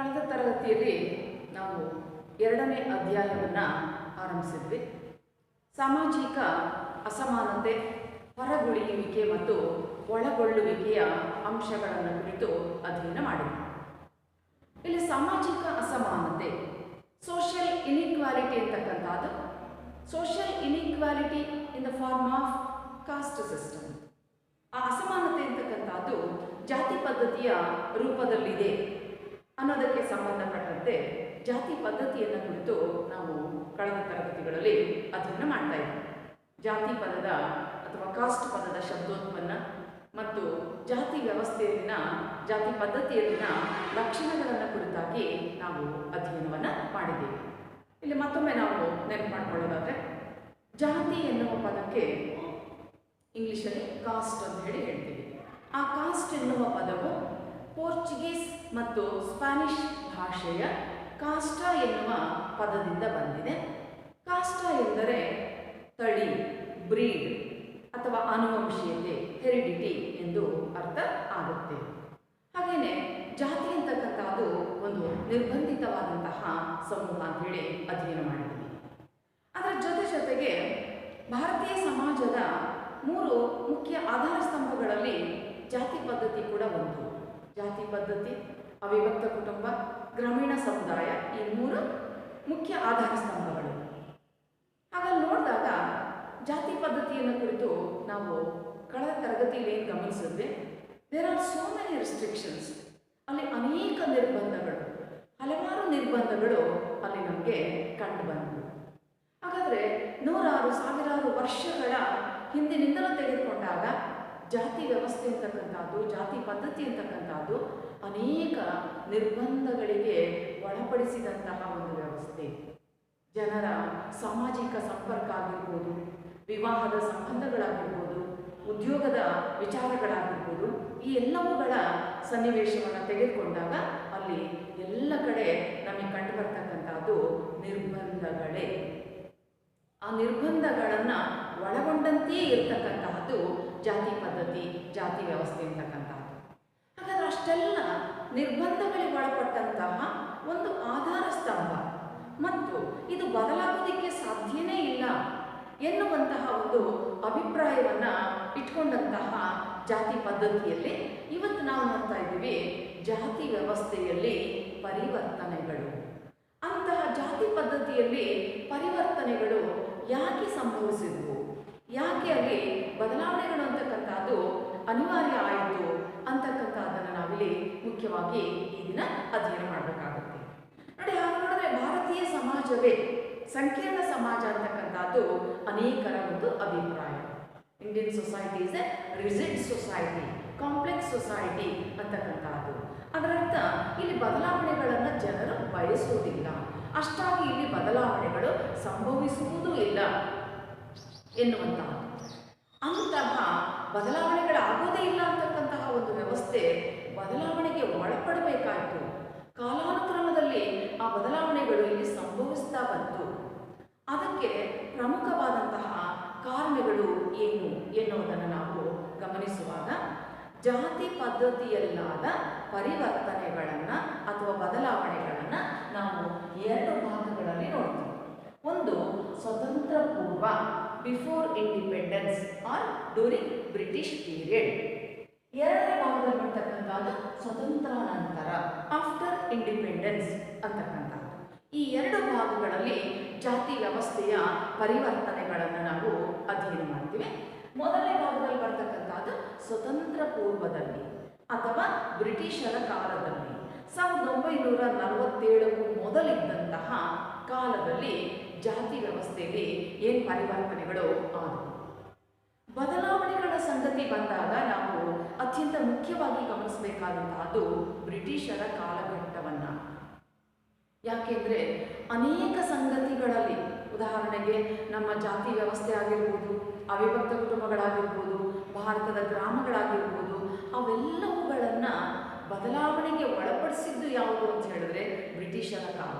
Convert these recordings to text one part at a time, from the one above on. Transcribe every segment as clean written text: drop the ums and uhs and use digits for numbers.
ಕಳೆದ ತರಗತಿಯಲ್ಲಿ ನಾವು ಎರಡನೇ ಅಧ್ಯಾಯವನ್ನು ಆರಂಭಿಸಿದ್ವಿ. ಸಾಮಾಜಿಕ ಅಸಮಾನತೆ, ಹೊರಗುಳಿಯುವಿಕೆ ಮತ್ತು ಒಳಗೊಳ್ಳುವಿಕೆಯ ಅಂಶಗಳನ್ನು ಕುರಿತು ಅಧ್ಯಯನ ಮಾಡಿದ್ವಿ. ಇಲ್ಲಿ ಸಾಮಾಜಿಕ ಅಸಮಾನತೆ, ಸೋಷಿಯಲ್ ಇನ್ಇಕ್ವಾಲಿಟಿ ಅಂತಕ್ಕಂಥದ್ದು, social inequality in the form of caste system. ಆ ಅಸಮಾನತೆ ಅಂತಕ್ಕಂಥದ್ದು ಜಾತಿ ಪದ್ಧತಿಯ ರೂಪದಲ್ಲಿದೆ ಅನ್ನೋದಕ್ಕೆ ಸಂಬಂಧಪಟ್ಟಂತೆ ಜಾತಿ ಪದ್ಧತಿಯನ್ನು ಕುರಿತು ನಾವು ಕಳೆದ ತರಗತಿಗಳಲ್ಲಿ ಅಧ್ಯಯನ ಮಾಡ್ತಾ ಇದ್ದೀವಿ. ಜಾತಿ ಪದದ ಅಥವಾ ಕಾಸ್ಟ್ ಪದದ ಶಬ್ದೋತ್ಪನ್ನ ಮತ್ತು ಜಾತಿ ವ್ಯವಸ್ಥೆಯಲ್ಲಿನ ಜಾತಿ ಪದ್ಧತಿಯಲ್ಲಿನ ಲಕ್ಷಣಗಳನ್ನು ಕುರಿತಾಗಿ ನಾವು ಅಧ್ಯಯನವನ್ನು ಮಾಡಿದ್ದೇವೆ. ಇಲ್ಲಿ ಮತ್ತೊಮ್ಮೆ ನಾವು ನೆನಪು ಮಾಡಿಕೊಳ್ಳೋದಾದರೆ, ಜಾತಿ ಎನ್ನುವ ಪದಕ್ಕೆ ಇಂಗ್ಲೀಷಲ್ಲಿ ಕಾಸ್ಟ್ ಅಂತ ಹೇಳ್ತೀವಿ. ಆ ಕಾಸ್ಟ್ ಎನ್ನುವ ಪದವು ಪೋರ್ಚುಗೀಸ್ ಮತ್ತು ಸ್ಪ್ಯಾನಿಷ್ ಭಾಷೆಯ ಕಾಸ್ಟಾ ಎನ್ನುವ ಪದದಿಂದ ಬಂದಿದೆ. ಕಾಸ್ಟಾ ಎಂದರೆ ತಳಿ, ಬ್ರೀಡ್ ಅಥವಾ ಆನುವಂಶೀಯತೆ, ಹೆರಿಡಿಟಿ ಎಂದು ಅರ್ಥ ಆಗುತ್ತೆ. ಹಾಗೆಯೇ ಜಾತಿ ಅಂತಕ್ಕಂಥದ್ದು ಒಂದು ನಿರ್ಬಂಧಿತವಾದಂತಹ ಸಮೂಹ ಅಂತ ಹೇಳಿ ಅಧ್ಯಯನ ಮಾಡಿದ್ದೀವಿ. ಅದರ ಜೊತೆಗೆ ಭಾರತೀಯ ಸಮಾಜದ 3 ಮುಖ್ಯ ಆಧಾರ ಸ್ತಂಭಗಳಲ್ಲಿ ಜಾತಿ ಪದ್ಧತಿ ಕೂಡ ಒಂದು. ಜಾತಿ ಪದ್ಧತಿ, ಅವಿಭಕ್ತ ಕುಟುಂಬ, ಗ್ರಾಮೀಣ ಸಮುದಾಯ, ಈ 3 ಮುಖ್ಯ ಆಧಾರ ಸ್ತಂಭಗಳು. ಹಾಗಾಗಿ ನೋಡಿದಾಗ ಜಾತಿ ಪದ್ಧತಿಯನ್ನು ಕುರಿತು ನಾವು ಕಳೆದ ತರಗತಿಯಲ್ಲಿ ಏನು ಗಮನಿಸಿದ್ವಿ, there are so many restrictions. ಅಲ್ಲಿ ಅನೇಕ ನಿರ್ಬಂಧಗಳು, ಹಲವಾರು ನಿರ್ಬಂಧಗಳು ಅಲ್ಲಿ ನಮಗೆ ಕಂಡು ಬಂದವು. ಹಾಗಾದರೆ ನೂರಾರು ಸಾವಿರಾರು ವರ್ಷಗಳ ಹಿಂದಿನಿಂದಲೂ ತೆಗೆದುಕೊಂಡಾಗ ಜಾತಿ ವ್ಯವಸ್ಥೆ ಅಂತಕ್ಕಂಥದ್ದು, ಜಾತಿ ಪದ್ಧತಿ ಅಂತಕ್ಕಂಥದ್ದು ಅನೇಕ ನಿರ್ಬಂಧಗಳಿಗೆ ಒಳಪಡಿಸಿದಂತಹ ಒಂದು ವ್ಯವಸ್ಥೆ. ಜನರ ಸಾಮಾಜಿಕ ಸಂಪರ್ಕ ಆಗಿರ್ಬೋದು, ವಿವಾಹದ ಸಂಬಂಧಗಳಾಗಿರ್ಬೋದು, ಉದ್ಯೋಗದ ವಿಚಾರಗಳಾಗಿರ್ಬೋದು, ಈ ಎಲ್ಲವುಗಳ ಸನ್ನಿವೇಶವನ್ನು ತೆಗೆದುಕೊಂಡಾಗ ಅಲ್ಲಿ ಎಲ್ಲ ಕಡೆ ನಮಗೆ ಕಂಡು ಬರ್ತಕ್ಕಂಥದ್ದು ನಿರ್ಬಂಧಗಳೇ. ಆ ನಿರ್ಬಂಧಗಳನ್ನು ಒಳಗೊಂಡಂತೆಯೇ ಇರ್ತಕ್ಕಂತಹದ್ದು ಜಾತಿ ಪದ್ಧತಿ, ಜಾತಿ ವ್ಯವಸ್ಥೆ ಅಂತಕ್ಕಂಥದ್ದು. ಹಾಗಾದರೆ ಅಷ್ಟೆಲ್ಲ ನಿರ್ಬಂಧಗಳಿಗೆ ಒಳಪಟ್ಟಂತಹ ಒಂದು ಆಧಾರ ಸ್ತಂಭ ಮತ್ತು ಇದು ಬದಲಾಗೋದಕ್ಕೆ ಸಾಧ್ಯನೇ ಇಲ್ಲ ಎನ್ನುವಂತಹ ಒಂದು ಅಭಿಪ್ರಾಯವನ್ನು ಇಟ್ಕೊಂಡಂತಹ ಜಾತಿ ಪದ್ಧತಿಯಲ್ಲಿ ಇವತ್ತು ನಾವು ನೋಡ್ತಾ ಇದ್ದೀವಿ ಜಾತಿ ವ್ಯವಸ್ಥೆಯಲ್ಲಿ ಪರಿವರ್ತನೆಗಳು. ಅಂತಹ ಜಾತಿ ಪದ್ಧತಿಯಲ್ಲಿ ಪರಿವರ್ತನೆಗಳು ಯಾಕೆ ಸಂಭವಿಸಿದ್ವು, ಯಾಕೆ ಅಲ್ಲಿ ಬದಲಾವಣೆಗಳು ಅಂತಕ್ಕಂಥದ್ದು ಅನಿವಾರ್ಯ ಆಯಿತು ಅಂತಕ್ಕಂಥದ್ದನ್ನು ನಾವಿಲ್ಲಿ ಮುಖ್ಯವಾಗಿ ಈ ದಿನ ಅಧ್ಯಯನ ಮಾಡಬೇಕಾಗುತ್ತೆ. ನೋಡಿ, ಹಾಗೆ ನೋಡಿದ್ರೆ ಭಾರತೀಯ ಸಮಾಜವೇ ಸಂಕೀರ್ಣ ಸಮಾಜ ಅಂತಕ್ಕಂಥದ್ದು ಅನೇಕರ ಒಂದು ಅಭಿಪ್ರಾಯ. Indian society is A rigid society, complex society ಅಂತಕ್ಕಂಥದ್ದು. ಅದರರ್ಥ ಇಲ್ಲಿ ಬದಲಾವಣೆಗಳನ್ನು ಜನರು ಬಯಸುವುದಿಲ್ಲ, ಅಷ್ಟಾಗಿ ಇಲ್ಲಿ ಬದಲಾವಣೆಗಳು ಸಂಭವಿಸುವುದೂ ಇಲ್ಲ ಎನ್ನುವಂತಹ, ಅಂತಹ ಬದಲಾವಣೆಗಳಾಗೋದೇ ಇಲ್ಲ ಅಂತಕ್ಕಂತಹ ಒಂದು ವ್ಯವಸ್ಥೆ ಬದಲಾವಣೆಗೆ ಒಳಪಡಬೇಕಾಯಿತು. ಕಾಲಾನುಕ್ರಮದಲ್ಲಿ ಆ ಬದಲಾವಣೆಗಳು ಇಲ್ಲಿ ಸಂಭವಿಸ್ತಾ ಬಂತು. ಅದಕ್ಕೆ ಪ್ರಮುಖವಾದಂತಹ ಕಾರಣಗಳು ಏನು ಎನ್ನುವುದನ್ನು ನಾವು ಗಮನಿಸುವಾಗ ಜಾತಿ ಪದ್ಧತಿಯಲ್ಲಾದ ಪರಿವರ್ತನೆಗಳನ್ನು ಅಥವಾ ಬದಲಾವಣೆಗಳನ್ನು ನಾವು 2 ಭಾಗಗಳಲ್ಲಿ ನೋಡ್ತೀವಿ. ಒಂದು ಸ್ವತಂತ್ರ ಪೂರ್ವ, before independence or during British period. 2ನೇ ಭಾಗದಲ್ಲಿ ಬರ್ತಕ್ಕಂಥದ್ದು ಸ್ವತಂತ್ರ ನಂತರ, ಆಫ್ಟರ್ ಇಂಡಿಪೆಂಡೆನ್ಸ್ ಅಂತಕ್ಕಂಥದ್ದು. ಈ 2 ಭಾಗಗಳಲ್ಲಿ ಜಾತಿ ವ್ಯವಸ್ಥೆಯ ಪರಿವರ್ತನೆಗಳನ್ನು ನಾವು ಅಧ್ಯಯನ ಮಾಡ್ತೀವಿ. ಮೊದಲನೇ ಭಾಗದಲ್ಲಿ ಬರ್ತಕ್ಕಂಥದ್ದು ಸ್ವತಂತ್ರ ಪೂರ್ವದಲ್ಲಿ ಅಥವಾ ಬ್ರಿಟಿಷರ ಕಾಲದಲ್ಲಿ, 1947ಕ್ಕೂ ಮೊದಲಿದ್ದಂತಹ ಕಾಲದಲ್ಲಿ ಜಾತಿ ವ್ಯವಸ್ಥೆಯಲ್ಲಿ ಏನು ಪರಿವರ್ತನೆಗಳು ಆದವು. ಬದಲಾವಣೆಗಳ ಸಂಗತಿ ಬಂದಾಗ ನಾವು ಅತ್ಯಂತ ಮುಖ್ಯವಾಗಿ ಗಮನಿಸಬೇಕಾದಂತಹದ್ದು ಬ್ರಿಟಿಷರ ಕಾಲಘಟ್ಟವನ್ನು. ಯಾಕೆಂದರೆ ಅನೇಕ ಸಂಗತಿಗಳಲ್ಲಿ, ಉದಾಹರಣೆಗೆ ನಮ್ಮ ಜಾತಿ ವ್ಯವಸ್ಥೆ ಆಗಿರ್ಬೋದು, ಅವಿಭಕ್ತ ಕುಟುಂಬಗಳಾಗಿರ್ಬೋದು, ಭಾರತದ ಗ್ರಾಮಗಳಾಗಿರ್ಬೋದು, ಅವೆಲ್ಲವುಗಳನ್ನು ಬದಲಾವಣೆಗೆ ಒಳಪಡಿಸಿದ್ದು ಯಾವುದು ಅಂತ ಹೇಳಿದ್ರೆ ಬ್ರಿಟಿಷರ ಕಾಲ,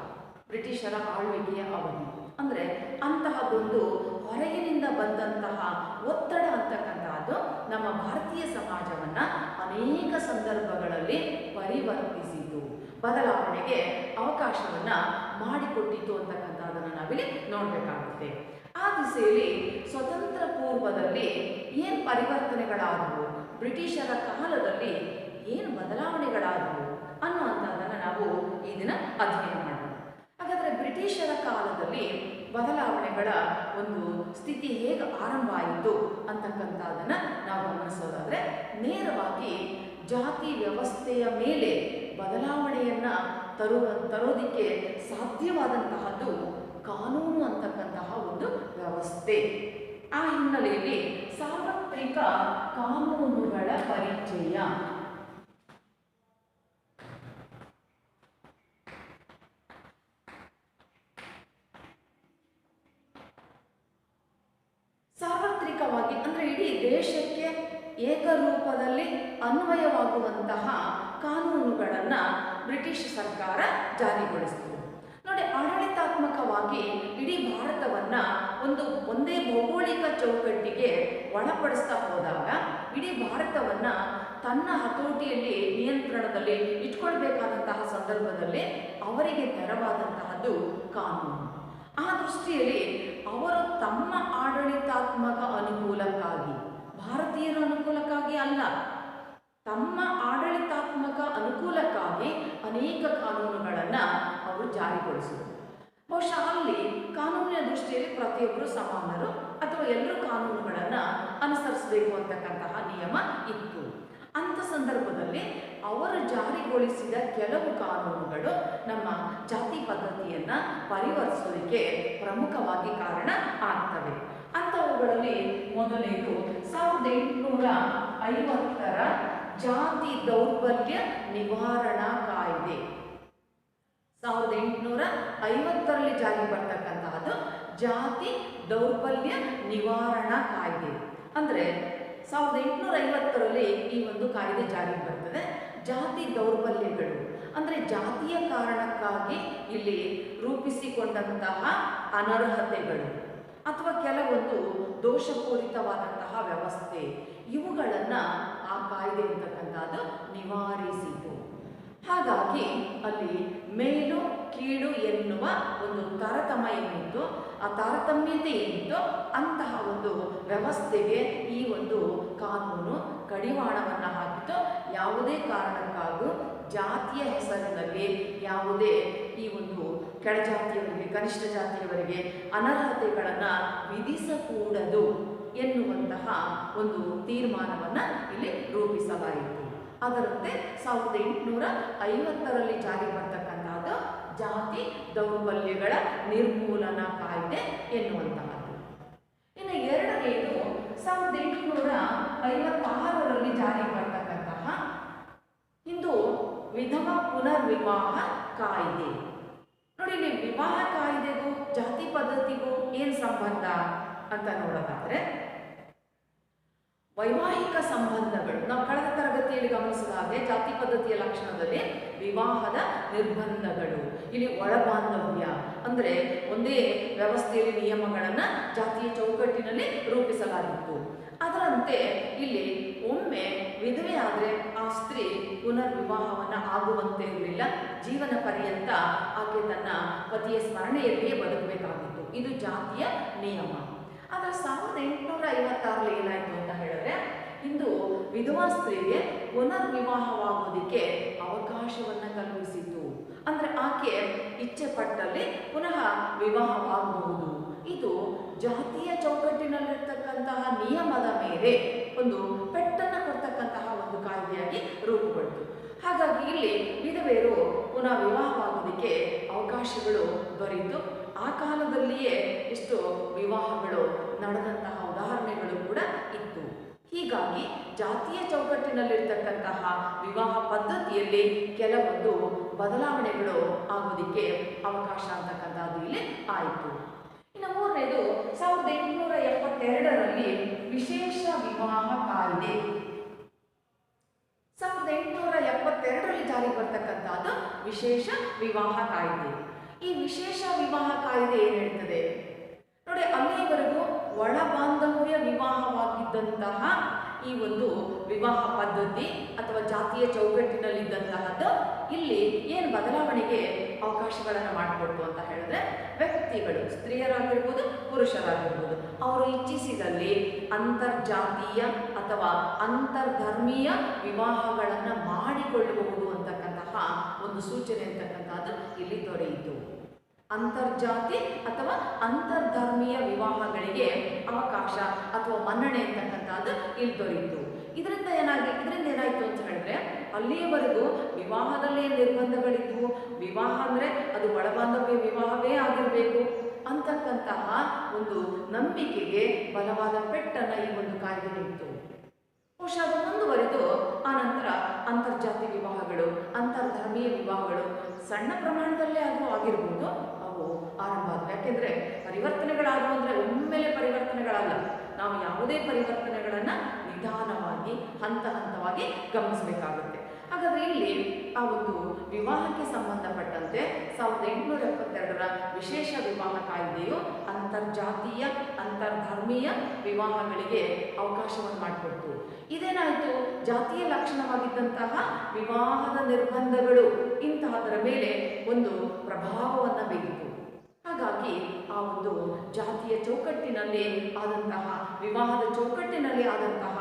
ಬ್ರಿಟಿಷರ ಆಳ್ವಿಕೆಯ ಅವಧಿ. ಅಂದರೆ ಅಂತಹದೊಂದು ಹೊರಗಿನಿಂದ ಬಂದಂತಹ ಒತ್ತಡ ಅಂತಕ್ಕಂಥದ್ದು ನಮ್ಮ ಭಾರತೀಯ ಸಮಾಜವನ್ನು ಅನೇಕ ಸಂದರ್ಭಗಳಲ್ಲಿ ಪರಿವರ್ತಿಸಿತು. ಬದಲಾವಣೆಗೆ ಅವಕಾಶವನ್ನು ಮಾಡಿಕೊಟ್ಟಿತು ಅಂತಕ್ಕಂಥದ್ದನ್ನು ನಾವಿಲ್ಲಿ ನೋಡಬೇಕಾಗುತ್ತೆ. ಆ ದಿಸೆಯಲ್ಲಿ ಸ್ವತಂತ್ರ ಪೂರ್ವದಲ್ಲಿ ಏನು ಪರಿವರ್ತನೆಗಳಾದವು, ಬ್ರಿಟಿಷರ ಕಾಲದಲ್ಲಿ ಏನು ಬದಲಾವಣೆಗಳಾದವು ಅನ್ನುವಂಥದ್ದನ್ನು ನಾವು ಈ ದಿನ ಅಧ್ಯಯನ ಮಾಡೋಣ. ಹಾಗಾದರೆ ಬ್ರಿಟಿಷರ ಕಾಲದಲ್ಲಿ ಬದಲಾವಣೆಗಳ ಒಂದು ಸ್ಥಿತಿ ಹೇಗೆ ಆರಂಭ ಆಯಿತು ಅಂತಕ್ಕಂಥದ್ದನ್ನು ನಾವು ಗಮನಿಸೋದಾದರೆ, ನೇರವಾಗಿ ಜಾತಿ ವ್ಯವಸ್ಥೆಯ ಮೇಲೆ ಬದಲಾವಣೆಯನ್ನು ತರೋದಕ್ಕೆ ಸಾಧ್ಯವಾದಂತಹದ್ದು ಕಾನೂನು ಅಂತಕ್ಕಂತಹ ಒಂದು ವ್ಯವಸ್ಥೆ. ಆ ಹಿನ್ನೆಲೆಯಲ್ಲಿ ಸಾರ್ವತ್ರಿಕ ಕಾನೂನುಗಳ ಪರಿಚಯ, ಸಾರ್ವತ್ರಿಕವಾಗಿ ಅಂದರೆ ಇಡೀ ದೇಶಕ್ಕೆ ಏಕರೂಪದಲ್ಲಿ ಅನ್ವಯವಾಗುವಂತಹ ಕಾನೂನುಗಳನ್ನು ಬ್ರಿಟಿಷ್ ಸರ್ಕಾರ ಜಾರಿಗೊಳಿಸಿತು. ನೋಡಿ, ಆಡಳಿತಾತ್ಮಕವಾಗಿ ಇಡೀ ಭಾರತವನ್ನು ಒಂದೇ ಭೌಗೋಳಿಕ ಚೌಕಟ್ಟಿಗೆ ಒಳಪಡಿಸ್ತಾ ಹೋದಾಗ ಇಡೀ ಭಾರತವನ್ನು ತನ್ನ ಹತೋಟಿಯಲ್ಲಿ ನಿಯಂತ್ರಣದಲ್ಲಿ ಇಟ್ಕೊಳ್ಬೇಕಾದಂತಹ ಸಂದರ್ಭದಲ್ಲಿ ಅವರಿಗೆ ನೆರವಾದಂತಹದ್ದು ಕಾನೂನು. ಆ ದೃಷ್ಟಿಯಲ್ಲಿ ಅವರು ತಮ್ಮ ಆಡಳಿತಾತ್ಮಕ ಅನುಕೂಲಕ್ಕಾಗಿ, ಭಾರತೀಯರ ಅನುಕೂಲಕ್ಕಾಗಿ ಅಲ್ಲ, ತಮ್ಮ ಆಡಳಿತಾತ್ಮಕ ಅನುಕೂಲಕ್ಕಾಗಿ ಅನೇಕ ಕಾನೂನುಗಳನ್ನು ಅವರು ಜಾರಿಗೊಳಿಸಿದರು. ಬಹುಶಃ ಅಲ್ಲಿ ಕಾನೂನಿನ ದೃಷ್ಟಿಯಲ್ಲಿ ಪ್ರತಿಯೊಬ್ಬರು ಸಮಾನರು ಅಥವಾ ಎಲ್ಲರೂ ಕಾನೂನುಗಳನ್ನು ಅನುಸರಿಸಬೇಕು ಅಂತಕ್ಕಂತಹ ನಿಯಮ ಇತ್ತು. ಅಂಥ ಸಂದರ್ಭದಲ್ಲಿ ಅವರು ಜಾರಿಗೊಳಿಸಿದ ಕೆಲವು ಕಾನೂನುಗಳು ನಮ್ಮ ಜಾತಿ ಪದ್ಧತಿಯನ್ನು ಪರಿವರ್ತಿಸೋದಕ್ಕೆ ಪ್ರಮುಖವಾಗಿ ಕಾರಣ ಆಗ್ತವೆ. ಅಂಥವುಗಳಲ್ಲಿ ಮೊದಲನೇದು 1850ರ ಜಾತಿ ದೌರ್ಬಲ್ಯ ನಿವಾರಣಾ ಕಾಯ್ದೆ. 1850ರಲ್ಲಿ ಜಾರಿ ಬರ್ತಕ್ಕಂತಹದ್ದು ಜಾತಿ ದೌರ್ಬಲ್ಯ ನಿವಾರಣಾ ಕಾಯ್ದೆ. ಅಂದರೆ 1850ರಲ್ಲಿ ಈ ಒಂದು ಕಾಯ್ದೆ ಜಾರಿಗೆ ಬರ್ತದೆ. ಜಾತಿ ದೌರ್ಬಲ್ಯಗಳು ಅಂದರೆ ಜಾತಿಯ ಕಾರಣಕ್ಕಾಗಿ ಇಲ್ಲಿ ರೂಪಿಸಿಕೊಂಡಂತಹ ಅನರ್ಹತೆಗಳು ಅಥವಾ ಕೆಲವೊಂದು ದೋಷಪೂರಿತವಾದಂತಹ ವ್ಯವಸ್ಥೆ, ಇವುಗಳನ್ನು ಆ ಕಾಯ್ದೆ ಅಂತಕ್ಕಂಥದ್ದು ನಿವಾರಿಸಿತು. ಹಾಗಾಗಿ ಅಲ್ಲಿ ಮೇಲು ಕೀಳು ಎನ್ನುವ ಒಂದು ತಾರತಮ್ಯ ಏನಿತ್ತು, ಆ ತಾರತಮ್ಯತೆ ಏನಿತ್ತು, ಅಂತಹ ಒಂದು ವ್ಯವಸ್ಥೆಗೆ ಈ ಒಂದು ಕಾನೂನು ಕಡಿವಾಣವನ್ನು ಹಾಕಿತು. ಯಾವುದೇ ಕಾರಣಕ್ಕಾಗೂ ಜಾತಿಯ ಹೆಸರಿನಲ್ಲಿ ಯಾವುದೇ ಈ ಒಂದು ಕೆಳಜಾತಿಯವರಿಗೆ, ಕನಿಷ್ಠ ಜಾತಿಯವರಿಗೆ ಅನರ್ಹತೆಗಳನ್ನು ವಿಧಿಸಕೂಡದು ಎನ್ನುವಂತಹ ಒಂದು ತೀರ್ಮಾನವನ್ನು ಇಲ್ಲಿ ರೂಪಿಸಲಾಯಿತು. ಅದರಂತೆ 1850ರಲ್ಲಿ ಜಾರಿ ಬರ್ತಕ್ಕಂಥದ್ದು ಜಾತಿ ದೌರ್ಬಲ್ಯಗಳ ನಿರ್ಮೂಲನಾ ಕಾಯ್ದೆ ಎನ್ನುವಂತಹದ್ದು. ಇನ್ನು ಎರಡನೆಯದು 1856ರಲ್ಲಿ ಜಾರಿ ಬರ್ತಕ್ಕಂತಹ ಹಿಂದೂ ವಿಧವಾ ಪುನರ್ವಿವಾಹ ಕಾಯ್ದೆ. ನೋಡಿ, ಇಲ್ಲಿ ವಿವಾಹ ಕಾಯ್ದೆಗೂ ಜಾತಿ ಪದ್ಧತಿಗೂ ಏನು ಸಂಬಂಧ ಅಂತ ನೋಡೋದಾದ್ರೆ, ವೈವಾಹಿಕ ಸಂಬಂಧಗಳು ನಾವು ಕಳೆದ ತರಗತಿಯಲ್ಲಿ ಗಮನಿಸಿದ ಹಾಗೆ ಜಾತಿ ಪದ್ಧತಿಯ ಲಕ್ಷಣದಲ್ಲಿ ವಿವಾಹದ ನಿರ್ಬಂಧಗಳು, ಇಲ್ಲಿ ಒಳಬಾಂಧವ್ಯ ಅಂದರೆ ಒಂದೇ ವ್ಯವಸ್ಥೆಯಲ್ಲಿ ನಿಯಮಗಳನ್ನು ಜಾತಿಯ ಚೌಕಟ್ಟಿನಲ್ಲಿ ರೂಪಿಸಲಾಗಿತ್ತು. ಅದರಂತೆ ಇಲ್ಲಿ ಒಮ್ಮೆ ವಿಧವೆ ಆದರೆ ಆ ಸ್ತ್ರೀ ಪುನರ್ವಿವಾಹವನ್ನು ಆಗುವಂತೆ ಇರಲಿಲ್ಲ. ಜೀವನ ಪರ್ಯಂತ ಆಕೆ ತನ್ನ ಪತಿಯ ಸ್ಮರಣೆಯಲ್ಲಿಯೇ ಬದುಕಬೇಕಾಗಿತ್ತು. ಇದು ಜಾತಿಯ ನಿಯಮ. ಆದರೆ 1856ರಲ್ಲಿ ಏನಾಯಿತು ಅಂತ ಹೇಳಿದ್ರೆ, ಇಂದು ವಿಧವಾ ಸ್ತ್ರೀಗೆ ಪುನರ್ವಿವಾಹವಾಗುವುದಕ್ಕೆ ಅವಕಾಶವನ್ನು ಕಲ್ಪಿಸಿತು. ಅಂದರೆ ಆಕೆ ಇಚ್ಛೆ ಪಟ್ಟಲ್ಲಿ ಪುನಃ ವಿವಾಹವಾಗಬಹುದು. ಇದು ಜಾತಿಯ ಚೌಕಟ್ಟಿನಲ್ಲಿರ್ತಕ್ಕಂತಹ ನಿಯಮದ ಮೇಲೆ ಒಂದು ಪೆಟ್ಟನ್ನು ಕೊಡ್ತಕ್ಕಂತಹ ಒಂದು ಕಾಯ್ದೆಯಾಗಿ ರೂಪುಗೊಳ್ತು. ಹಾಗಾಗಿ ಇಲ್ಲಿ ವಿಧವೆಯರು ಪುನಃ ವಿವಾಹವಾಗುವುದಕ್ಕೆ ಅವಕಾಶಗಳು ದೊರೆಯಿತು. ಆ ಕಾಲದಲ್ಲಿಯೇ ಎಷ್ಟು ವಿವಾಹಗಳು ನಡೆದಂತಹ ಉದಾಹರಣೆಗಳು ಕೂಡ ಇತ್ತು. ಹೀಗಾಗಿ ಜಾತಿಯ ಚೌಕಟ್ಟಿನಲ್ಲಿರ್ತಕ್ಕಂತಹ ವಿವಾಹ ಪದ್ಧತಿಯಲ್ಲಿ ಕೆಲವೊಂದು ಬದಲಾವಣೆಗಳು ಆಗೋದಕ್ಕೆ ಅವಕಾಶ ಅಂತಕ್ಕಂಥದ್ದು ಇಲ್ಲಿ ಆಯಿತು. ಇನ್ನು ಮೂರನೇದು 1872ರಲ್ಲಿ ವಿಶೇಷ ವಿವಾಹ ಕಾಯ್ದೆ. 1872ರಲ್ಲಿ ಜಾರಿಗೆ ಬರ್ತಕ್ಕಂಥದ್ದು ವಿಶೇಷ ವಿವಾಹ ಕಾಯ್ದೆ. ಈ ವಿಶೇಷ ವಿವಾಹ ಕಾಯ್ದೆ ಏನು ಹೇಳ್ತದೆ ನೋಡಿ, ಅಲ್ಲಿಯವರೆಗೂ ಒಳ ಬಾಂಧವ್ಯ ವಿವಾಹವಾಗಿದ್ದಂತಹ ಈ ಒಂದು ವಿವಾಹ ಪದ್ಧತಿ ಅಥವಾ ಜಾತಿಯ ಚೌಕಟ್ಟಿನಲ್ಲಿದ್ದಂತಹದ್ದು ಇಲ್ಲಿ ಏನು ಬದಲಾವಣೆಗೆ ಅವಕಾಶಗಳನ್ನು ಮಾಡಿಕೊಡ್ತು ಅಂತ ಹೇಳಿದ್ರೆ, ವ್ಯಕ್ತಿಗಳು ಸ್ತ್ರೀಯರಾಗಿರ್ಬೋದು ಪುರುಷರಾಗಿರ್ಬೋದು ಅವರು ಇಚ್ಛಿಸಿದಲ್ಲಿ ಅಂತರ್ಜಾತೀಯ ಅಥವಾ ಅಂತರ್ಧರ್ಮೀಯ ವಿವಾಹಗಳನ್ನು ಮಾಡಿಕೊಳ್ಳಬಹುದು ಅಂತಕ್ಕಂತಹ ಒಂದು ಸೂಚನೆ ಅಂತಕ್ಕಂಥದ್ದು ಇಲ್ಲಿ ದೊರೆಯಿತು. ಅಂತರ್ಜಾತಿ ಅಥವಾ ಅಂತರ್ಧರ್ಮೀಯ ವಿವಾಹಗಳಿಗೆ ಅವಕಾಶ ಅಥವಾ ಮನ್ನಣೆ ಅಂತಕ್ಕಂಥದ್ದು ಇಲ್ಲಿ ದೊರೆಯಿತು. ಇದರಿಂದ ಏನಾಯಿತು ಅಂತ ಹೇಳಿದ್ರೆ, ಅಲ್ಲಿಯವರೆಗೂ ವಿವಾಹದಲ್ಲಿ ನಿರ್ಬಂಧಗಳಿದ್ವು. ವಿವಾಹ ಅಂದರೆ ಅದು ಒಳಬಾಂಧವ್ಯ ವಿವಾಹವೇ ಆಗಿರಬೇಕು ಅಂತಕ್ಕಂತಹ ಒಂದು ನಂಬಿಕೆಗೆ ಬಲವಾದ ಪೆಟ್ಟನ್ನು ಈ ಒಂದು ಕಾಯ್ದೆ ನೀಡಿತು. ಬಹುಶಃ ಅದು ಮುಂದುವರೆದು ಆನಂತರ ಅಂತರ್ಜಾತಿ ವಿವಾಹಗಳು, ಅಂತರ್ಧರ್ಮೀಯ ವಿವಾಹಗಳು ಸಣ್ಣ ಪ್ರಮಾಣದಲ್ಲೇ ಆಗಿರ್ಬೋದು, ಅವು ಆರಂಭ ಆದವು. ಯಾಕೆಂದರೆ ಪರಿವರ್ತನೆಗಳಾದವು ಅಂದರೆ ಒಮ್ಮೆಲೆ ಪರಿವರ್ತನೆಗಳಲ್ಲ. ನಾವು ಯಾವುದೇ ಪರಿವರ್ತನೆಗಳನ್ನು ನಿಧಾನವಾಗಿ ಹಂತ ಹಂತವಾಗಿ ಗಮನಿಸಬೇಕಾಗುತ್ತೆ. ಹಾಗಾದರೆ ಇಲ್ಲಿ ಆ ಒಂದು ವಿವಾಹಕ್ಕೆ ಸಂಬಂಧಪಟ್ಟಂತೆ 1872ರ ವಿಶೇಷ ವಿವಾಹ ಕಾಯ್ದೆಯು ಅಂತರ್ಜಾತೀಯ ಅಂತರ್ಧರ್ಮೀಯ ವಿವಾಹಗಳಿಗೆ ಅವಕಾಶವನ್ನು ಮಾಡಿಕೊಡ್ತು. ಇದೇನಾಯಿತು, ಜಾತಿಯ ಲಕ್ಷಣವಾಗಿದ್ದಂತಹ ವಿವಾಹದ ನಿರ್ಬಂಧಗಳು ಇಂತಹದರ ಮೇಲೆ ಒಂದು ಪ್ರಭಾವವನ್ನು ಬೀರಿತು. ಹಾಗಾಗಿ ಆ ಒಂದು ಜಾತಿಯ ಚೌಕಟ್ಟಿನಲ್ಲಿ ಆದಂತಹ ವಿವಾಹದ ಚೌಕಟ್ಟಿನಲ್ಲಿ ಆದಂತಹ